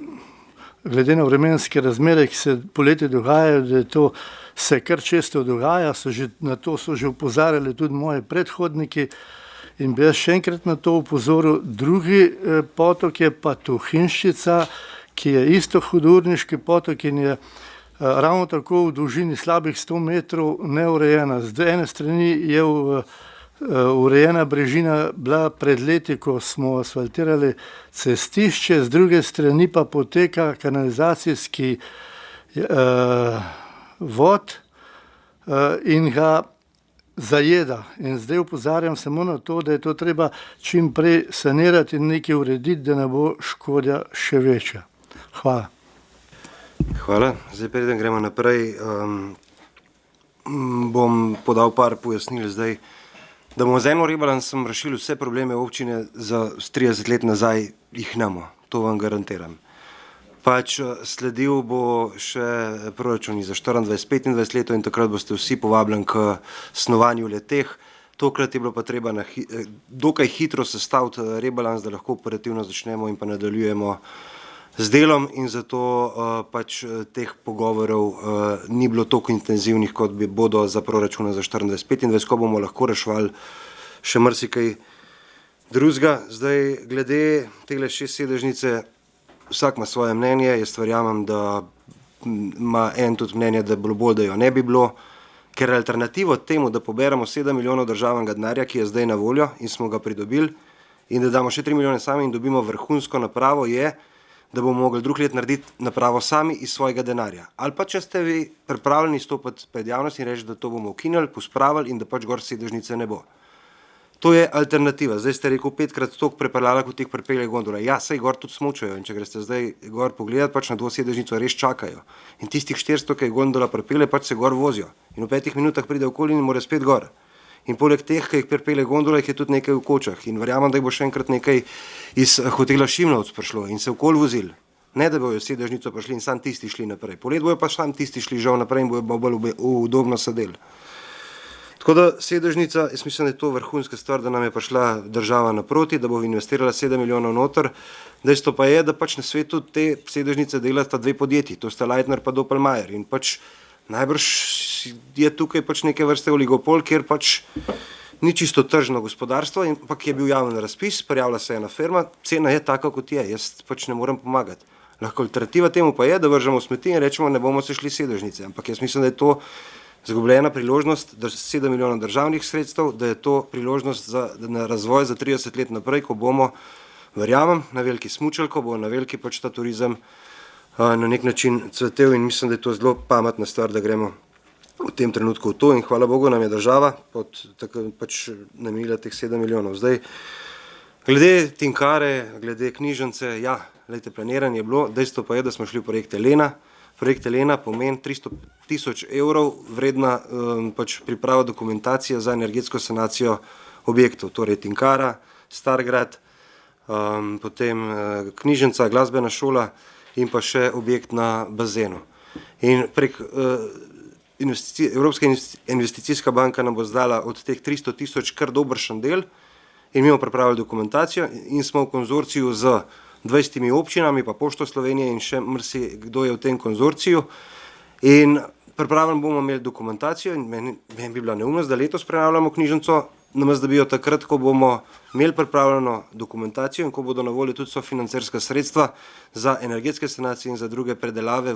glede na vremenske razmere, ki se poleti dogajajo, da to se kar često dogaja, na to so že opozarjali tudi moji predhodniki in bi jaz še enkrat na to opozoril. Drugi potok je pa Tuhinjščica, ki je isto hudourniški potok in je ravno tako v dolžini slabih 100 metrov neurejena. Z ene strani je urejena brežina bila pred leti, ko smo asfaltirali cestišče, z druge strani pa poteka kanalizacijski vod in ga zajeda. In zdaj opozarjam samo na to, da je to treba čim prej sanirati in nekaj urediti, da ne bo škoda še večja. Hvala. Hvala. Zdaj preden gremo naprej, bom podal par pojasnil zdaj, da bomo z eno rebalansom rešili vse probleme občine za 30 let nazaj, jih nemo, to vam garantiram. Pač sledil bo še proračuni za 24-25 leto in takrat boste vsi povabljeni k snovanju leteh. Tokrat je bilo pa treba dokaj hitro sestaviti rebalans, da lahko operativno začnemo in pa nadaljujemo z delom in zato pač teh pogovorov ni bilo toliko intenzivnih, kot bi bodo za proračuna za 24-25, ko bomo lahko reševali še marsikaj drugega. Zdaj, glede tehle 6 sedežnice, vsak ima svoje mnenje, jaz verjamem, da ima en tudi mnenje, da bilo bolj, da jo ne bi bilo, ker alternativo temu, da poberemo 7 milijonov državnega denarja, ki je zdaj na voljo in smo ga pridobili, in da damo še 3 milijone sami in dobimo vrhunsko napravo, je, da bomo mogli drug let narediti napravo sami iz svojega denarja. Ali pa če ste vi pripravljeni stopiti pred javnost in reči, da to bomo ukinili, pospravili in da pač gor sedežnice ne bo. To je alternativa. Zdaj ste rekel 5-krat toliko prepeljala, kot jih prepelje gondole. Ja, saj gor tudi smučajo in če greste zdaj gor pogledati, pač na dvosedežnico res čakajo. In tistih 400, ki je gondola prepelje, pač se gor vozijo. In v 5 minutah pride okoli in mora spet gor. In poleg teh, ki jih prepelje gondola, jih je tudi nekaj v kočah. In verjamem, da jih bo še enkrat nekaj iz hotela Šimnovc prišlo in se okoli vozili. Ne, da bojo sedežnico prišli in sam tisti šli naprej. Polet bojo pa sam tisti šli žal naprej in bojo bolj udobno sedeli. Tako da sedežnica, jaz mislim, da je to vrhunska stvar, da nam je prišla država naproti, da bo investirala 7 milijonov noter. Dejstvo pa je, da pač na svetu te sedežnice delata dve podjetji, to sta Leitner pa Doppelmayr. In pač najbrž je tukaj pač neke vrste oligopol, kjer pač ni čisto tržno gospodarstvo, ampak je bil javen razpis, prijavila se ena firma, cena je taka, kot je, jaz pač ne morem pomagati. Lahko alternativa temu pa je, da vržemo smeti in rečemo, ne bomo se šli sedežnice, ampak jaz mislim, da je to zgubljena priložnost, da 7 milijonov državnih sredstev, da je to priložnost na razvoj za 30 let naprej, ko bomo, verjamem, na veliki smučali, ko bo na veliki pač ta turizem na nek način cvetel in mislim, da je to zelo pametna stvar, da gremo v tem trenutku v to in hvala Bogu nam je država pač namenila teh 7 milijonov. Zdaj, glede Tinkare, glede knjižnice, ja, glede planiranje je bilo, dejstvo pa je, da smo šli v projekt Elena. Projekt Elena pomeni 300.000 evrov vredna pač priprava dokumentacije za energetsko sanacijo objektov, torej Tinkara, Stargrad, potem knjižnica, glasbena šola in pa še objekt na bazenu. In prek Evropska investicijska banka nam bo zdala od teh 300.000 kar dobršen del in mi bomo pripravili dokumentacijo in smo v konzorciju z 20 občinami, pa Pošto Slovenije in še kdo je v tem konzorciju. In pripravljeno bomo imeli dokumentacijo in meni bi bila neumnost, da letos prenavljamo knjižnico, namesto da bi jo takrat, ko bomo imeli pripravljeno dokumentacijo in ko bodo na voljo tudi sofinancerska sredstva za energetske sanacije in za druge predelave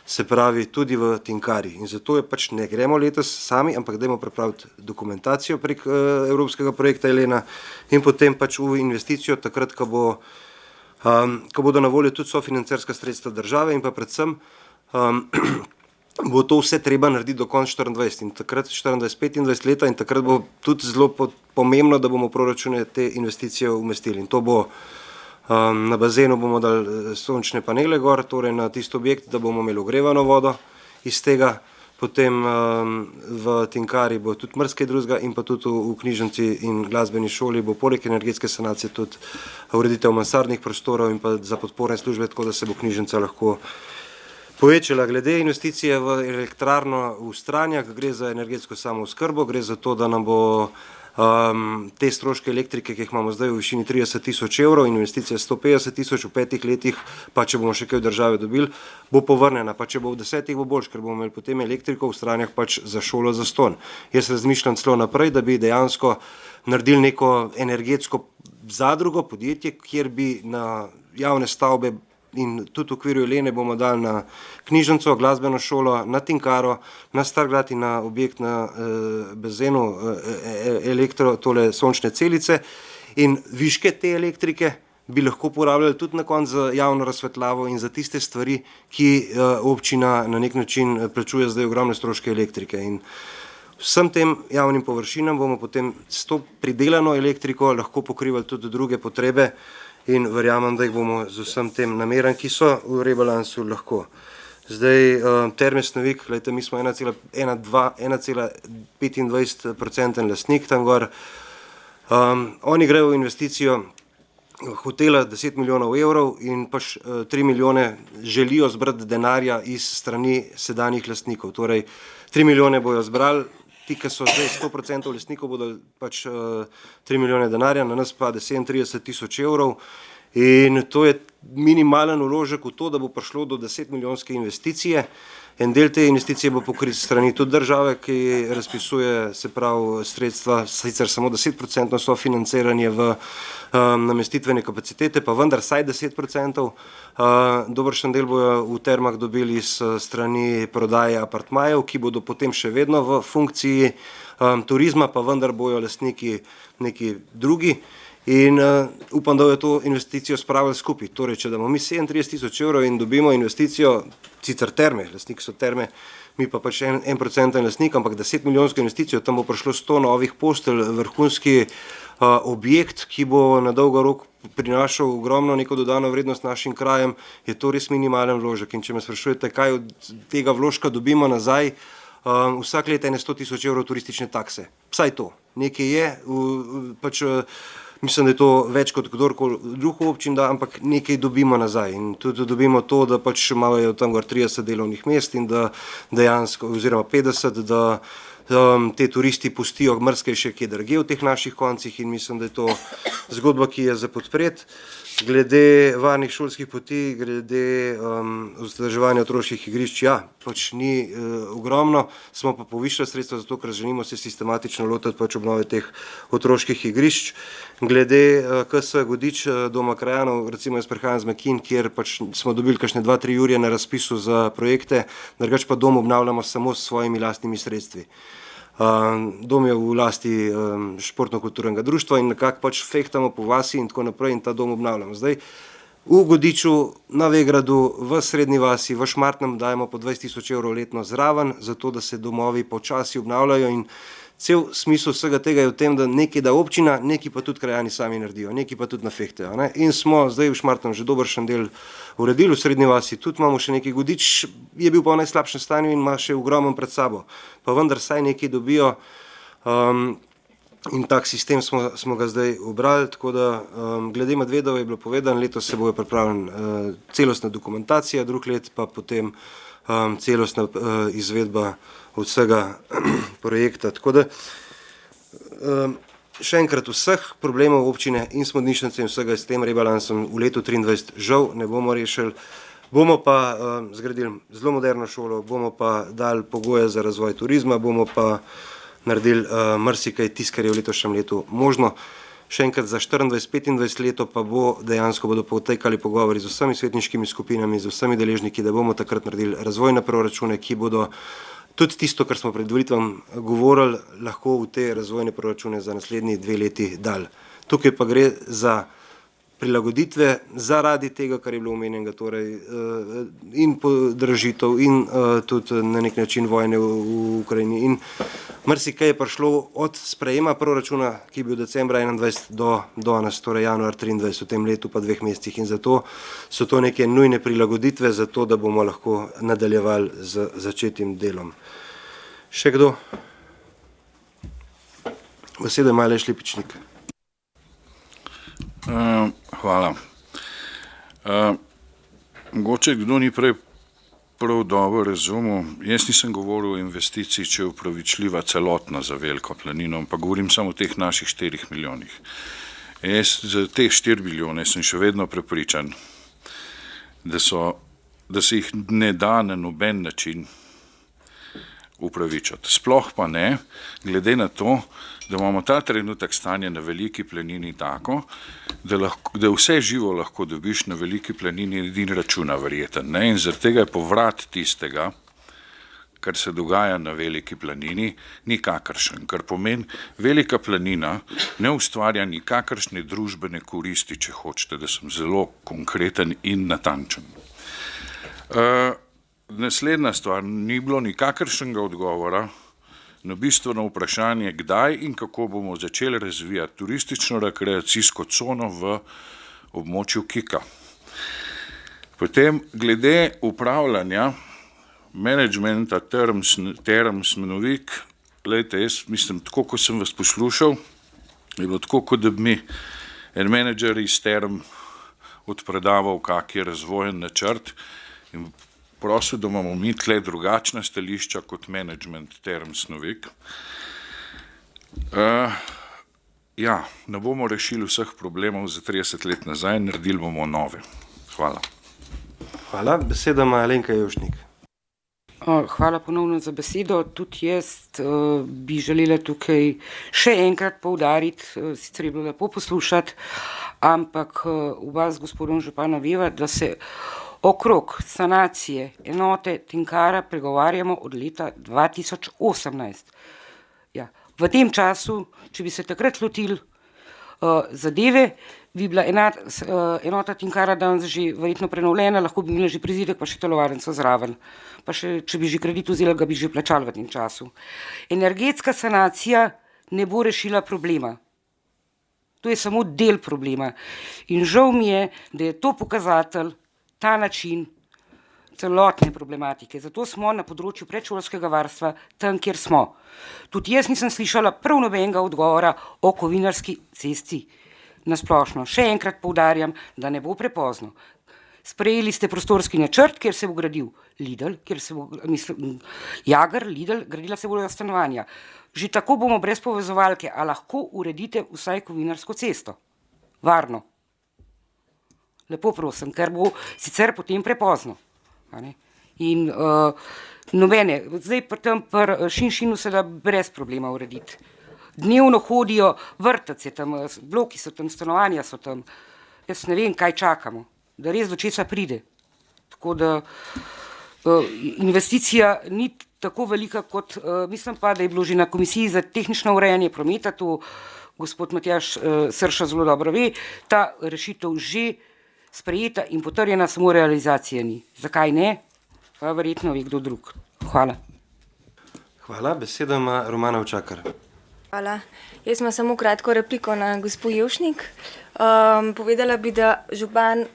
se pravi tudi v Tinkari. In zato je pač ne gremo letos sami, ampak dajmo pripraviti dokumentacijo prek evropskega projekta Elena in potem pač v investicijo takrat, ko bodo na voljo tudi sofinancerska sredstva države in pa predvsem bo to vse treba narediti do konca 24 in takrat 24-25 leta in takrat bo tudi zelo pomembno, da bomo v proračune te investicije umestili. In to bo na bazenu bomo dali sončne panele gor, torej na tisti objekt, da bomo imeli ogrevano vodo iz tega, potem v Tinkari bo tudi marsikaj drugega in pa tudi v knjižnici in glasbeni šoli bo poleg energetske sanacije tudi ureditev mansardnih prostorov in pa za podporne službe, tako da se bo knjižnica lahko povečala. Glede investicije v elektrarno v Stranjah, gre za energetsko samooskrbo, gre za to, da nam bo te stroške elektrike, ki jih imamo zdaj v višini 30.000 evrov, investicija 150.000 v 5 letih, pa če bomo še kaj v države dobili, bo povrnjena, pa če bo v 10 bo boljš, ker bomo imeli potem elektriko v Stranjah pač za šolo zastonj. Jaz razmišljam celo naprej, da bi dejansko naredili neko energetsko zadrugo, podjetje, kjer bi na javne stavbe in tudi v okviru Elene bomo dali na knjižnico, glasbeno šolo, na Tinkaro, na Stargrad in na objekt na bazenu tole sončne celice in viške te elektrike bi lahko uporabljali tudi na koncu za javno razsvetljavo in za tiste stvari, ki občina na nek način plačuje zdaj ogromne stroške elektrike. In vsem tem javnim površinam bomo potem s to pridelano elektriko lahko pokrivali tudi druge potrebe in verjamem, da jih bomo z vsem tem nameram, ki so v rebalansu, lahko. Zdaj, Terme Snovik, gledajte, mi smo 1,25% lastnik tam gor. Oni grejo v investicijo hotela 10 milijonov evrov in pač 3 milijone želijo zbrati denarja iz strani sedanjih lastnikov. Torej, 3 milijone bojo zbrali, ti, ki so zdaj 100% lastnikov, bodo pač 3 milijone denarja, na nas pa 37 tisoč evrov. In to je minimalen vložek v to, da bo prišlo do 10 milijonske investicije. En del te investicije bo pokrit strani tudi države, ki razpisuje, se pravi, sredstva, sicer samo 10% sofinanciranje v namestitvene kapacitete, pa vendar vsaj 10%. Dobršen del bojo v Termah dobili s strani prodaje apartmajev, ki bodo potem še vedno v funkciji turizma, pa vendar bojo lastniki neki drugi. In upam, da je to investicijo spravili skupaj. Torej, če damo mi 37 tisoč evrov in dobimo investicijo, sicer Terme, lastnik so Terme, mi pa pač 1% lastnik, ampak 10 milijonsko investicijo, tam bo prišlo 100 novih postelj, vrhunski objekt, ki bo na dolgo rok prinašal ogromno neko dodano vrednost našim krajem, je to res minimalen vložek. In če me sprašujete, kaj od tega vložka dobimo nazaj, vsak let 100 tisoč evrov turistične takse. Vsaj to. Nekaj je, pač mislim, da je to več kot kdorkoli drug občin da, ampak nekaj dobimo nazaj in tudi dobimo to, da pač imajo tam gor 30 delovnih mest in da dejansko, oziroma 50, da te turisti pustijo mrskej še kje drugje v teh naših koncih in mislim, da je to zgodba, ki je za podpreti. Glede varnih šolskih poti, glede vzdrževanja otroških igrišč, ja, pač ni ogromno, smo pa povišali sredstva zato, ker želimo se sistematično lotiti pač obnove teh otroških igrišč. Glede KS Godič, Doma krajanov, recimo jaz prihajam z Mekin, kjer pač smo dobili kakšne 2-3 jurje na razpisu za projekte, drugače pa dom obnavljamo samo s svojimi lastnimi sredstvi. Dom je v lasti športno-kulturnega društva in nekako pač fehtamo po vasi in tako naprej in ta dom obnavljamo. Zdaj, v Godiču, na Vegradu, v Srednji vasi, v Šmartnem dajemo po 20 tisoč evrov letno zraven, zato da se domovi počasi obnavljajo in cel smisel vsega tega je v tem, da nekaj da občina, nekaj pa tudi krajani sami naredijo, nekaj pa tudi nafehtajo. In smo zdaj v Šmartnem že dobršen del uredili, v Srednji vasi tudi imamo še nekaj. Godič je bil pa v najslabšem stanju in ima še ogromno pred sabo, pa vendar saj nekaj dobijo in tak sistem smo ga zdaj ubrali, tako da glede Medvedov je bilo povedano, letos se bojo pripravljena celostna dokumentacija, drug let pa potem celostna izvedba vsega projekta. Tako da še enkrat vseh problemov občine in Smodnišnice in vsega s tem rebalansom v letu 2023 žal ne bomo rešili. Bomo pa zgradili zelo moderno šolo, bomo pa dali pogoje za razvoj turizma, bomo pa naredili marsikaj tisto, kar je v letošnjem letu možno. Še enkrat za 24-25 leto pa dejansko bodo potekali pogovori z vsemi svetniškimi skupinami, z vsemi deležniki, da bomo takrat naredili razvojne proračune, ki bodo tudi tisto, kar smo pred volitvam govorili, lahko v te razvojne proračune za naslednji 2 leti dali. Tukaj pa gre za prilagoditve zaradi tega, kar je bilo omenjenega, torej in podražitev in tudi na nek način vojne v Ukrajini. In marsikaj je prišlo od sprejema proračuna, ki je bil decembra 2021 do danes, torej januar 2023, v tem letu pa 2 mesecih. In zato so to neke nujne prilagoditve, zato da bomo lahko nadaljevali z začetim delom. Še kdo? Besedo ima Aleš Lipičnik. Hvala. Mogoče kdo ni prej prav dobro razumel, jaz nisem govoril o investiciji, če je upravičljiva celotna za Veliko planino, ampak govorim samo o teh naših 4 milijonih. Jaz za teh 4 milijone sem še vedno prepričan, da se jih ne da na noben način upravičiti. Sploh pa ne, glede na to, da imamo ta trenutek stanje na Veliki planini tako, da vse živo lahko dobiš na Veliki planini edin računa verjeten. Ne? In zaradi tega je povrat tistega, kar se dogaja na Veliki planini, nikakršen. Kar pomeni, Velika planina ne ustvarja nikakršne družbene koristi, če hočete, da sem zelo konkreten in natančen. Naslednja stvar, ni bilo nikakršnega odgovora na bistveno vprašanje, kdaj in kako bomo začeli razvijati turistično-rekreacijsko cono v območju Kika. Potem glede upravljanja menedžmenta Term Smenovik, glejte, jaz mislim, tako ko sem vas poslušal, je bilo tako, kot da bi mi en menedžer iz Term odpredaval kak je razvojen načrt in prosil, da imamo mi tle drugačna stališča kot menedžment Term Smenovik. Ja, ne bomo rešili vseh problemov za 30 let nazaj, naredili bomo nove. Hvala. Hvala. Beseda ima Alenka Jevšnik. Hvala ponovno za besedo. Tudi jaz bi želela tukaj še enkrat poudariti, sicer je bilo lepo poslušati, ampak oba z gospodom župana veva, da se okrog sanacije enote Tinkara pregovarjamo od leta 2018. Ja, v tem času, če bi se takrat lotili zadeve, bi bila enota Tinkara danes že verjetno prenovljena, lahko bi imela že prizidek, pa še telovadnico zraven. Pa še, če bi že kredit vzeli, ga bi že plačali v tem času. Energetska sanacija ne bo rešila problema. To je samo del problema. In žal mi je, da je to pokazatelj, ta način celotne problematike. Zato smo na področju predšolskega varstva tam, kjer smo. Tudi jaz nisem slišala prav nobenega odgovora o Kovinarski cesti na splošno. Še enkrat poudarjam, da ne bo prepozno. Sprejeli ste prostorski načrt, kjer se bo gradil Lidl, kjer se bo, Jager, Lidl, gradila se bodo stanovanja. Že tako bomo brez povezovalke, a lahko uredite vsaj Kovinarsko cesto. Varno. Lepo prosim, ker bo sicer potem prepozno. In nobene, zdaj pri Šinšinu se da brez problema urediti. Dnevno hodijo, vrtec je tam, bloki so tam, stanovanja so tam. Jaz ne vem, kaj čakamo, da res do česa pride. Tako da investicija ni tako velika, kot mislim pa, da je bilo že na Komisiji za tehnično urejanje prometa, to gospod Matjaž Srša zelo dobro ve, ta rešitev že sprejeta in potrjena, samo realizacija ni. Zakaj ne? Pa verjetno ve kdo drug. Hvala. Hvala. Beseda ima Romana Učakar. Hvala. Jaz imam samo kratko repliko na gospod Jevšnik. Povedala bi, da župan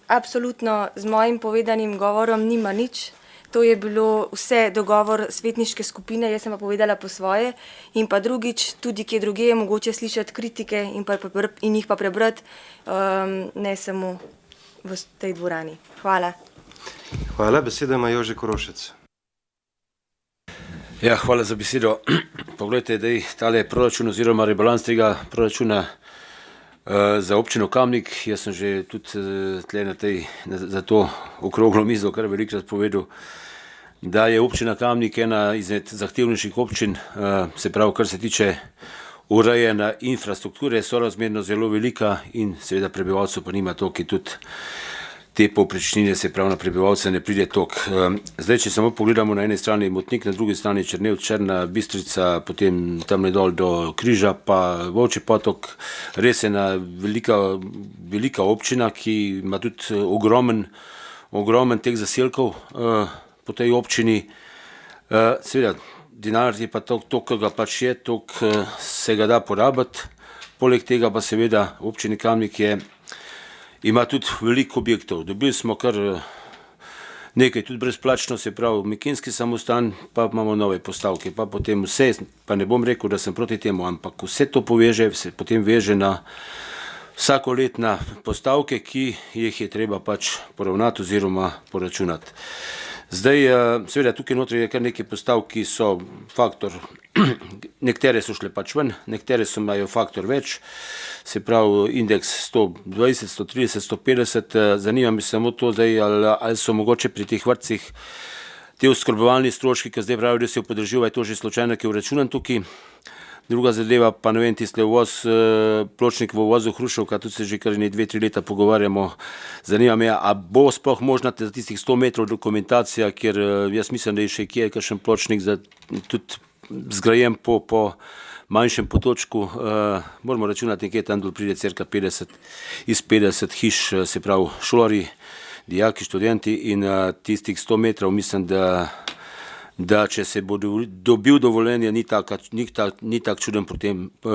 absolutno z mojim povedanim govorom nima nič. To je bilo vse dogovor svetniške skupine, jaz sem pa povedala po svoje. In pa drugič, tudi kje druge je mogoče slišati kritike in jih pa prebrati, ne samo v tej dvorani. Hvala. Hvala. Beseda ima Jože Korošec. Ja, hvala za besedo. Poglejte, da je tale proračun oziroma rebalans tega proračuna za občino Kamnik. Jaz sem že tudi tle za to okroglo mizo kar velikrat povedal, da je občina Kamnik ena izmed zahtevnejših občin, se pravi, kar se tiče urejanja infrastrukture, sorazmerno zelo velika in seveda prebivalcev pa nima toliko, ki tudi te povprečnine, se pravi, na prebivalce ne pride toliko. Zdaj, če samo pogledamo na eni strani Motnik, na drugi strani Črnev, Črna, Bistrica, potem tam dol do Križa, pa Volčji potok, res je ena velika občina, ki ima tudi ogromen teh zaselkov po tej občini. Seveda, denar je pa toliko, ki ga pač je, toliko se ga da porabiti. Poleg tega pa seveda občini Kamnik ima tudi veliko objektov. Dobili smo kar nekaj tudi brezplačno, se pravi Mekinski samostan, pa imamo nove postavke, pa potem vse, pa ne bom rekel, da sem proti temu, ampak vse to poveže, se potem veže na vsakoletna postavke, ki jih je treba pač poravnati oziroma poračunati. Zdaj, seveda, tukaj notri je kar nekaj postavk, ki so faktor, nekatere so šle pač ven, nekatere so imajo faktor več, se pravi indeks 120, 130, 150, zanima me samo to zdaj, ali so mogoče pri teh vrtcih Te oskrbovalni stroški, ki zdaj pravijo, da se jo podržijo, je to že slučajno, ki je vračunan tukaj. Druga zadeva, pa ne vem, tiste uvoz, pločnik v uvozu Hruševka, tudi se že kar 2-3 leta pogovarjamo. Zanima me, a bo sploh možna za tistih 100 metrov dokumentacija, ker jaz mislim, da je še kje kakšen pločnik tudi zgrajen po manjšem potočku. Moramo računati, nekje tam dol pride cirka 50 hiš, se pravi šolari, dijaki, študenti in tistih 100 metrov mislim, da če se bo dobil dovoljenje, ni tak čuden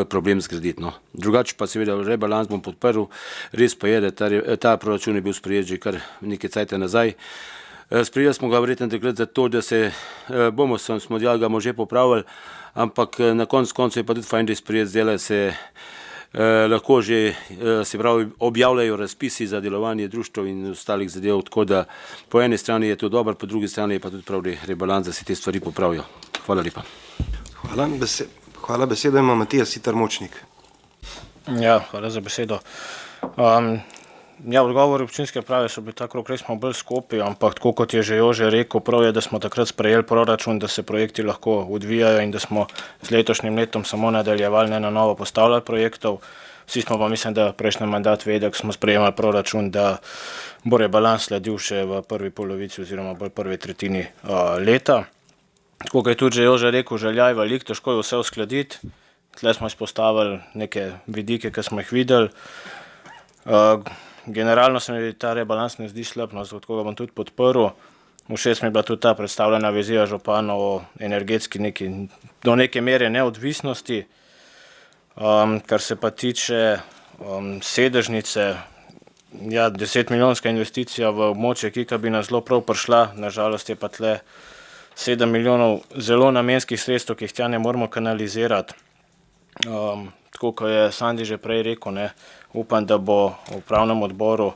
problem zgraditi. No. Drugače pa seveda rebalans bom podprl, res pa je, da ta proračun je bil sprejet že kar nekaj cajta nazaj. Sprejeli smo ga verjetno takrat zato, da se smo ga že popravili, ampak na koncu je pa tudi fajn, da je sprejet, zdaj se lahko že se pravi objavljajo razpisi za delovanje društev in ostalih zadev, tako da po eni strani je to dobro, po drugi strani je pa tudi prav, da je rebalans, da se te stvari popravijo. Hvala lepa. Hvala, besedo ima Matija Siter Močnik. Ja, hvala za besedo. Odgovori občinske uprave so bili takrog res smo bolj skopi, ampak tako kot je že Jože rekel, prav je, da smo takrat sprejeli proračun, da se projekti lahko odvijajo in da smo z letošnjim letom samo nadaljevali, ne na novo postavljali projektov. Vsi smo pa mislim, da prejšnji mandat vedeli, ko smo sprejemali proračun, da bo rebalans sledil še v prvi polovici oziroma bolj prvi tretjini leta. Tako kot je tudi že Jože rekel, želja je veliko, težko je vse uskladiti. Tle smo izpostavili neke vidike, ki smo jih videli. Generalno se mi ta rebalans ne zdi slab, zato ga bom tudi podprl. Všeč mi je bila tudi ta predstavljena vizija župana o energetski do neke mere neodvisnosti. Kar se pa tiče sedežnice, 10-milijonska investicija v območje, ki bi nas zelo prav prišla, nažalost je pa tle 7 milijonov zelo namenskih sredstev, ki jih tja ne moramo kanalizirati. Tako kot je Sandi že prej rekel, upam, da bo v upravnem odboru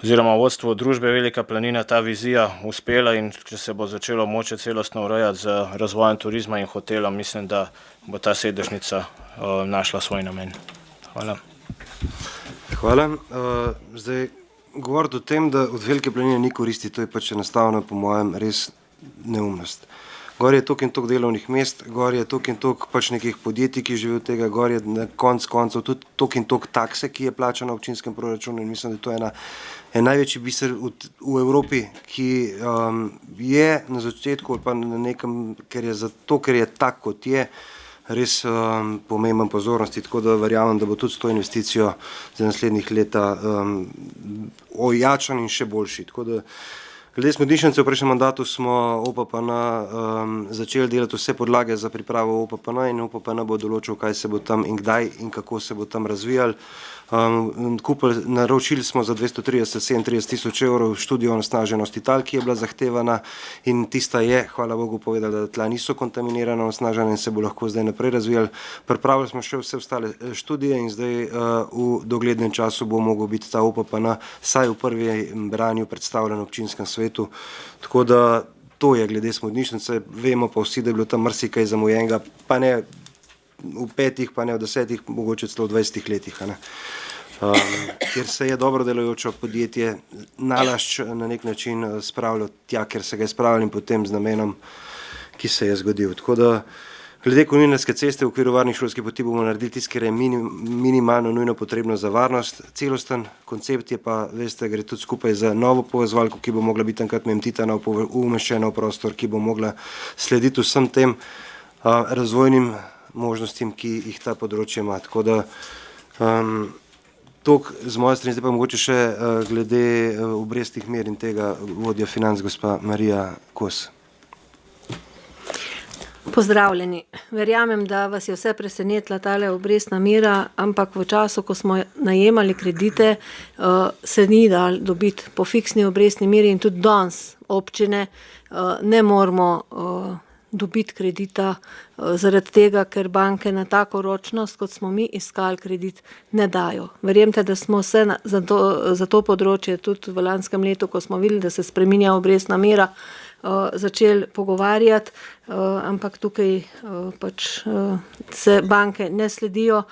oziroma vodstvu družbe Velika planina ta vizija uspela in če se bo začelo moče celostno urejati z razvojem turizma in hotelom, mislim, da bo ta sedežnica našla svoj namen. Hvala. Hvala. Zdaj, govoriti o tem, da od Velike planine ni koristi, to je pač enostavno po mojem res neumnost. Gor je toliko in toliko delovnih mest, gor je toliko in toliko pač nekih podjetij, ki živijo od tega, gor je na koncu tudi toliko in toliko takse, ki je plačana v občinskem proračunu in mislim, da to je en največji biser v Evropi, ki je na začetku ali pa na nekem, ker je tak, kot je, res pomemben pozornosti, tako da verjamem, da bo tudi s to investicijo za naslednjih leta ojačan in še boljši. Tako da glede Smodnišnice, v prejšnjem mandatu smo OPPN začeli delati vse podlage za pripravo OPPN in OPPN bo določil, kaj se bo tam in kdaj in kako se bo tam razvijal. Naročili smo za 237 tisoč evrov študijo onesnaženosti tal, ki je bila zahtevana in tista je, hvala Bogu, povedala, da tla niso kontaminirana, onesnažena in se bo lahko zdaj naprej razvijali. Pripravili smo še vse ostale študije in zdaj v doglednem času bo mogel biti ta OPPN saj v prvem branju predstavljen v občinskem svetu. Tako da to je glede Smodnišnice, vemo pa vsi, da je bilo tam marsikaj zamujenega, pa ne v 5, pa ne v 10, mogoče celo v 20 letih. Kjer se je dobro delujoče podjetje nalašč na nek način spravilo tja, ker se ga je spravili in potem z namenom, ki se je zgodil. Tako da glede Konjinarske ceste v okviru varnih šolskih poti bomo naredili tisto, kar je minimalno nujno potrebno za varnost. Celosten koncept je pa, veste, gre tudi skupaj za novo povezovalko, ki bo mogla biti enkrat mem Titana umeščena v prostor, ki bo mogla slediti vsem tem razvojnim možnostim, ki jih ta področje ima. Tako da toliko z moje strani, zdaj pa mogoče še glede obrestnih mer in tega vodja financ, gospa Marija Kos. Pozdravljeni. Verjamem, da vas je vse presenetila tale obrestna mera, ampak v času, ko smo najemali kredite, se ni dal dobiti po fiksni obrestni meri in tudi danes občine ne moramo dobiti kredita zaradi tega, ker banke na tako ročnost, kot smo mi iskali kredit, ne dajo. Verjemite, da smo se za to področje tudi v lanskem letu, ko smo videli, da se spreminja obrestna mera, začeli pogovarjati. ampak tukaj pač se banke ne sledijo,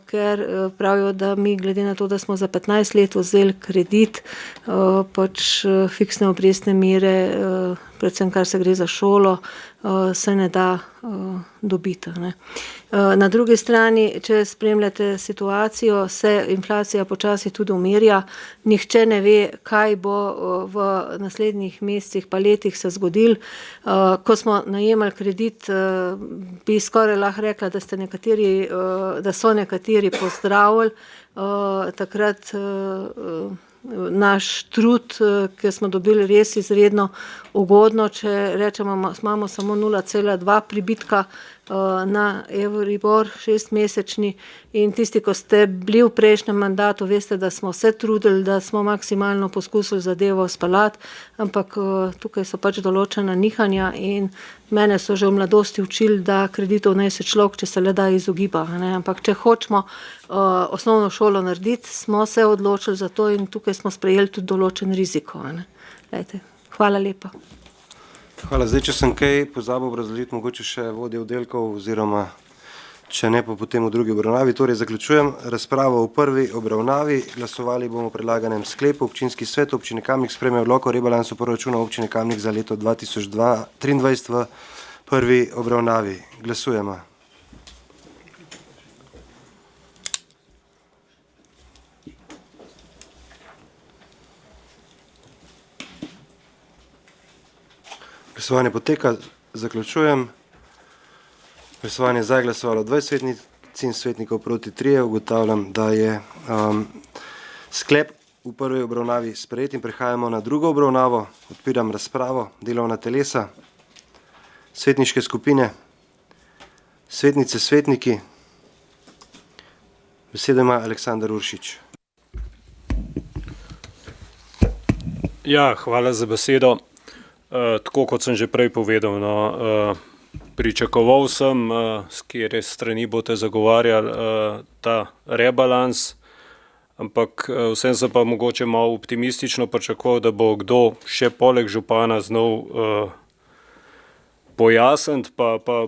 ker pravijo, da mi glede na to, da smo za 15 let vzeli kredit, pač fiksne obrestne mere, predvsem kar se gre za šolo, se ne da dobiti. Ne. Na drugi strani, če spremljate situacijo, se inflacija počasi tudi umirja, nihče ne ve, kaj bo v naslednjih mesecih pa letih se zgodil. Ko smo najemali kredit, bi skoraj lahko rekla, da so nekateri pozdravili takrat naš trud, ki smo dobili res izredno ugodno, če rečemo, imamo samo 0,2 pribitka na Euribor 6-mesečni in tisti, ko ste bili v prejšnjem mandatu, veste, da smo se trudili, da smo maksimalno poskusili zadevo speljati, ampak tukaj so pač določena nihanja in mene so že v mladosti učili, da kreditov naj se človek, če se le da, izogiba. Ne? Ampak če hočemo osnovno šolo narediti, smo se odločili za to in tukaj smo sprejeli tudi določen riziko. Lejte, hvala lepa. Hvala. Zdaj, če sem kaj pozabil obrazložiti, mogoče še vodje oddelkov oziroma če ne, pa potem v drugi obravnavi. Torej, zaključujem razpravo v prvi obravnavi. Glasovali bomo o predlaganem sklepu. Občinski svet Občine Kamnik sprejme odlok o rebalansu proračuna Občine Kamnik za leto 2023 v prvi obravnavi. Glasujemo. Glasovanje poteka, zaključujem. Glasovanje za je glasovalo 20 svetnic in svetnikov proti 3. Ugotavljam, da je sklep v prvi obravnavi sprejet in prehajamo na drugo obravnavo. Odpiram razpravo. Delovna telesa, svetniške skupine, svetnice, svetniki. Besedo ima Aleksander Uršič. Ja, hvala za besedo. Tako kot sem že prej povedal, pričakoval sem, s kjer strani boste zagovarjali ta rebalans, ampak vsem sem pa mogoče malo optimistično pričakoval, da bo kdo še poleg župana znal pojasniti pa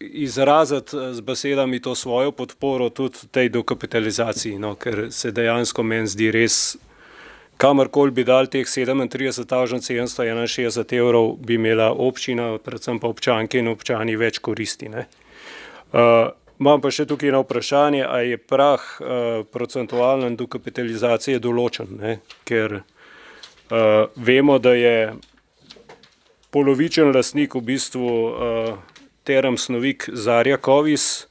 izraziti z besedami to svojo podporo tudi tej dokapitalizaciji, ker se dejansko meni zdi res, kamorkoli bi dal teh 37.761 evrov, bi imela občina, predvsem pa občanke in občani več koristi. Imam pa še tukaj na vprašanje, a je prah procentualne dokapitalizacije določen, ker vemo, da je polovičen lastnik v bistvu Term Snovik Zarja Kovis.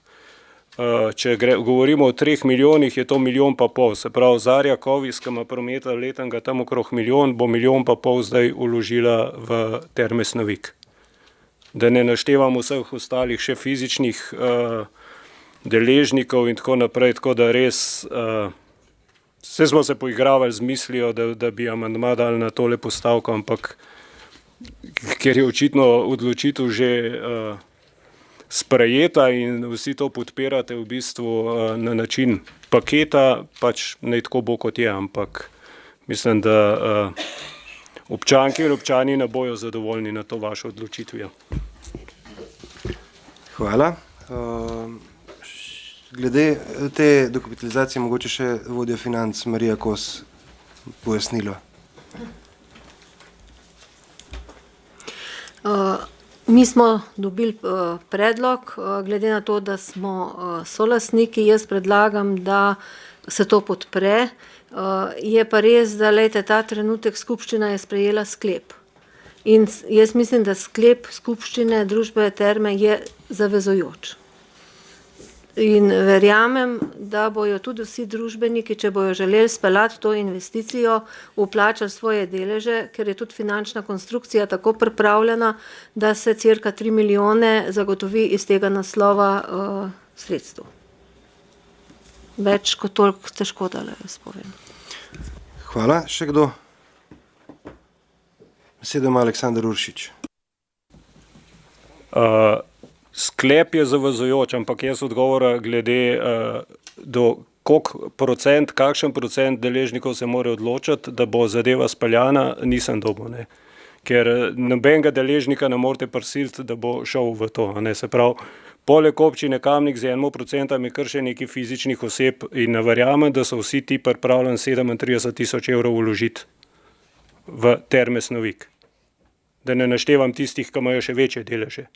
Če govorimo o 3 milijonih, je to 1,5 milijona. Se pravi, Zarja Kovis, ki ima prometa letnega tam okrog 1 milijon, bo 1,5 milijona zdaj vložila v Terme Snovik. Da ne naštevam vseh ostalih še fizičnih deležnikov in tako naprej, tako da res vse smo se poigravali z mislijo, da bi amandma dali na tole postavko, ampak ker je očitno odločitev že sprejeta in vsi to podpirate v bistvu na način paketa, pač naj tako bo, kot je, ampak mislim, da občanke in občani ne bojo zadovoljni na to vašo odločitvijo. Hvala. Glede te dokapitalizacije mogoče še vodja financ Marija Kos pojasnilo. Mi smo dobili predlog, glede na to, da smo solastniki, jaz predlagam, da se to podpre. Je pa res, da lejte, ta trenutek skupščina je sprejela sklep. In jaz mislim, da sklep skupščine družbe Terme je zavezujoč. In verjamem, da bojo tudi vsi družbeniki, če bojo želeli speljati to investicijo, vplačali svoje deleže, ker je tudi finančna konstrukcija tako pripravljena, da se cirka 3 milijone zagotovi iz tega naslova sredstev. Več kot toliko težko, da le jaz povem. Hvala. Še kdo? Besedo ima Aleksander Uršič. Sklep je zavezujoč, ampak jaz odgovora glede do kakšen procent deležnikov se mora odločiti, da bo zadeva speljana, nisem dobil. ker nobenega deležnika ne morete prisiliti, da bo šel v to. A ne, se pravi, poleg občine Kamnik z 1% je kar še nekaj fizičnih oseb in ne verjamem, da so vsi ti pripravljeni 37 000 evrov vložiti v Terme Snovik. Da ne naštevam tistih, ki imajo še večje deleže.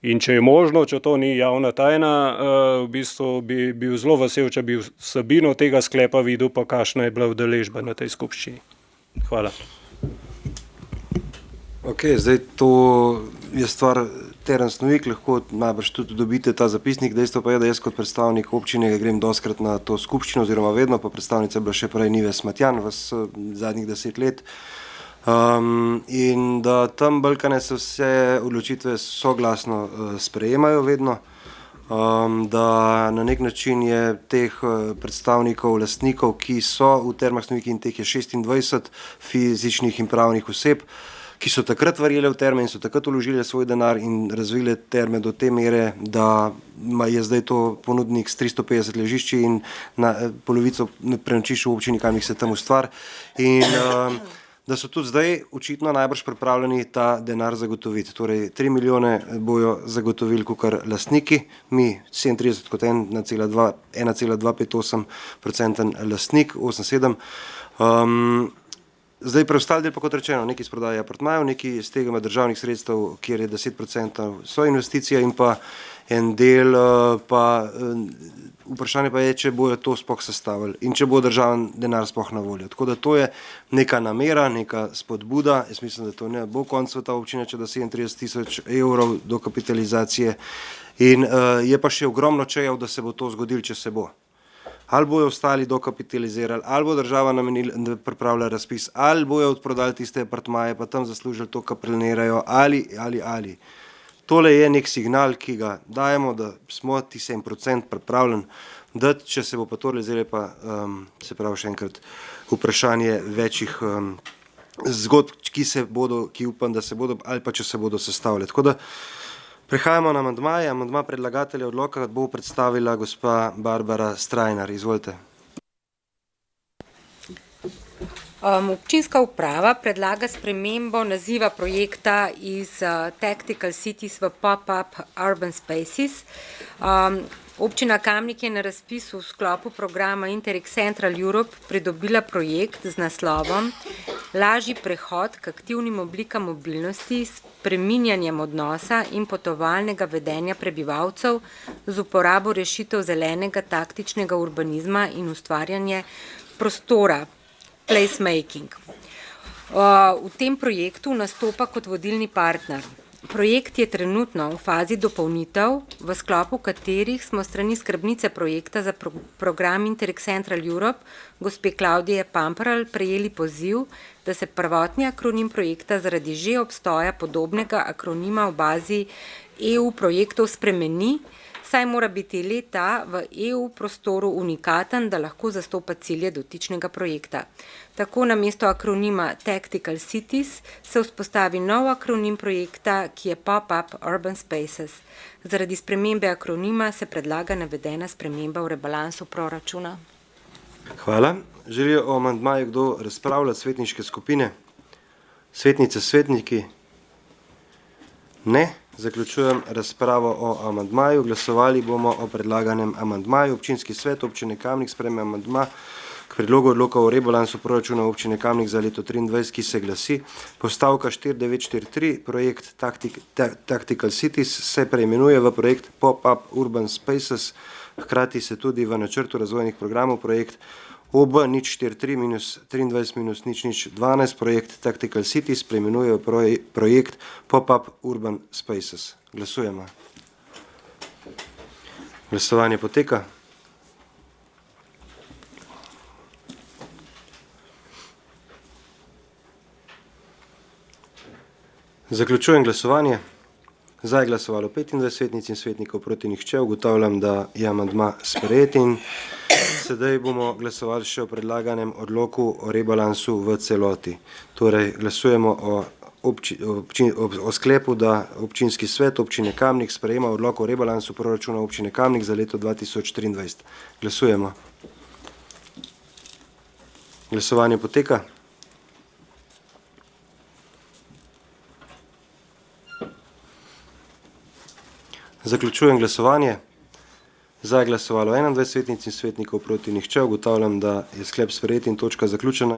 In če je možno, če to ni javna tajna, v bistvu bi bil zelo vesel, če bi vsebino tega sklepa videl, pa kakšna je bila udeležba na tej skupščini. Hvala. Ok, zdaj to je stvar Term Snovik, lahko najbrž tudi dobite ta zapisnik. Dejstvo pa je, da jaz kot predstavnik občine grem doskrat na to skupščino, oziroma vedno, pa predstavnica je bila še prej Nives Matjan v zadnjih 10 let. In da tam Balkane se vse odločitve soglasno sprejemajo vedno, da na nek način je teh predstavnikov, lastnikov, ki so v Termah Snovik, in teh je 26 fizičnih in pravnih oseb, ki so takrat verjele v terme in so takrat vložile svoj denar in razvile terme do te mere, da je zdaj to ponudnik s 350 ležišči in na polovico prenočišč v občini Kamnik se tam ustvar. In da so tudi zdaj očitno najbrž pripravljeni ta denar zagotoviti. Torej 3 milijone bojo zagotovili kakor lastniki, mi 37 kot 1,258% lastnik, 8,7%. Zdaj preostali del pa, kot rečeno, neki iz prodaje apartmajev, neki iz tega državnih sredstev, kjer je 10% so investicija, in pa en del, pa vprašanje pa je, če bojo to sploh sestavili in če bo državen denar sploh na voljo. Tako da to je neka namera, neka spodbuda. Jaz mislim, da to ne bo konc sveta občine, če da 37 000 evrov do kapitalizacije, in je pa še ogromno čejev, da se bo to zgodilo, če se bo. Ali bojo ostali dokapitalizirali, ali bo država pripravila razpis, ali bojo odprodali tiste apartmaje, pa tam zaslužili to, kar planirajo, ali. Tole je nek signal, ki ga dajemo, da smo ti 7% pripravljeni, da če se bo pa to realiziralo, pa se pravi še enkrat vprašanje večjih zgodb, ki upam, da se bodo, ali pa če se bodo sestavljali. Tako da prehajamo na amandmaje. Amandma predlagatelja odloka bo predstavila gospa Barbara Strajnar. Izvolite. Občinska uprava predlaga spremembo naziva projekta iz Tactical Cities v Pop-up Urban Spaces. Občina Kamnik je na razpisu v sklopu programa Interreg Central Europe pridobila projekt z naslovom Lažji prehod k aktivnim oblikam mobilnosti s spreminjanjem odnosa in potovalnega vedenja prebivalcev z uporabo rešitev zelenega taktičnega urbanizma in ustvarjanje prostora, placemaking. V tem projektu nastopa kot vodilni partner. Projekt je trenutno v fazi dopolnitev, v sklopu katerih smo strani skrbnice projekta za program Interreg Central Europe, gospe Klaudije Pamperal, prejeli poziv, da se prvotni akronim projekta zaradi že obstoja podobnega akronima v bazi EU projektov spremeni, saj mora biti le-ta v EU prostoru unikaten, da lahko zastopa cilje dotičnega projekta. Tako namesto akronima Tactical Cities se vzpostavi nov akronim projekta, ki je Pop-up Urban Spaces. Zaradi spremembe akronima se predlaga navedena sprememba v rebalansu proračuna. Hvala. Želijo o amandmaju kdo razpravljati, svetniške skupine? Svetnice, svetniki? Ne. Zaključujem razpravo o amandmaju. Glasovali bomo o predlaganem amandmaju. Občinski svet občine Kamnik sprejme amandma k predlogu odloka o rebalansu proračuna občine Kamnik za leto 2023, ki se glasi: postavka 4943, projekt Tactical Cities se preimenuje v projekt Pop-up Urban Spaces, hkrati se tudi v načrtu razvojnih programov projekt OB 043-23-0012 projekt Tactical Cities preimenuje v projekt Pop-up Urban Spaces. Glasujemo. Glasovanje poteka. Zaključujem glasovanje. Za je glasovalo 25 svetnic in svetnikov, proti nihče. Ugotavljam, da je amandma sprejet, in sedaj bomo glasovali še o predlaganem odloku o rebalansu v celoti. Torej, glasujemo o sklepu, da občinski svet občine Kamnik sprejema odlok o rebalansu proračuna občine Kamnik za leto 2023. Glasujemo. Glasovanje poteka. Zaključujem glasovanje. Za je glasovalo 21 svetnic in svetnikov, proti nihče. Ugotavljam, da je sklep sprejet in točka zaključena.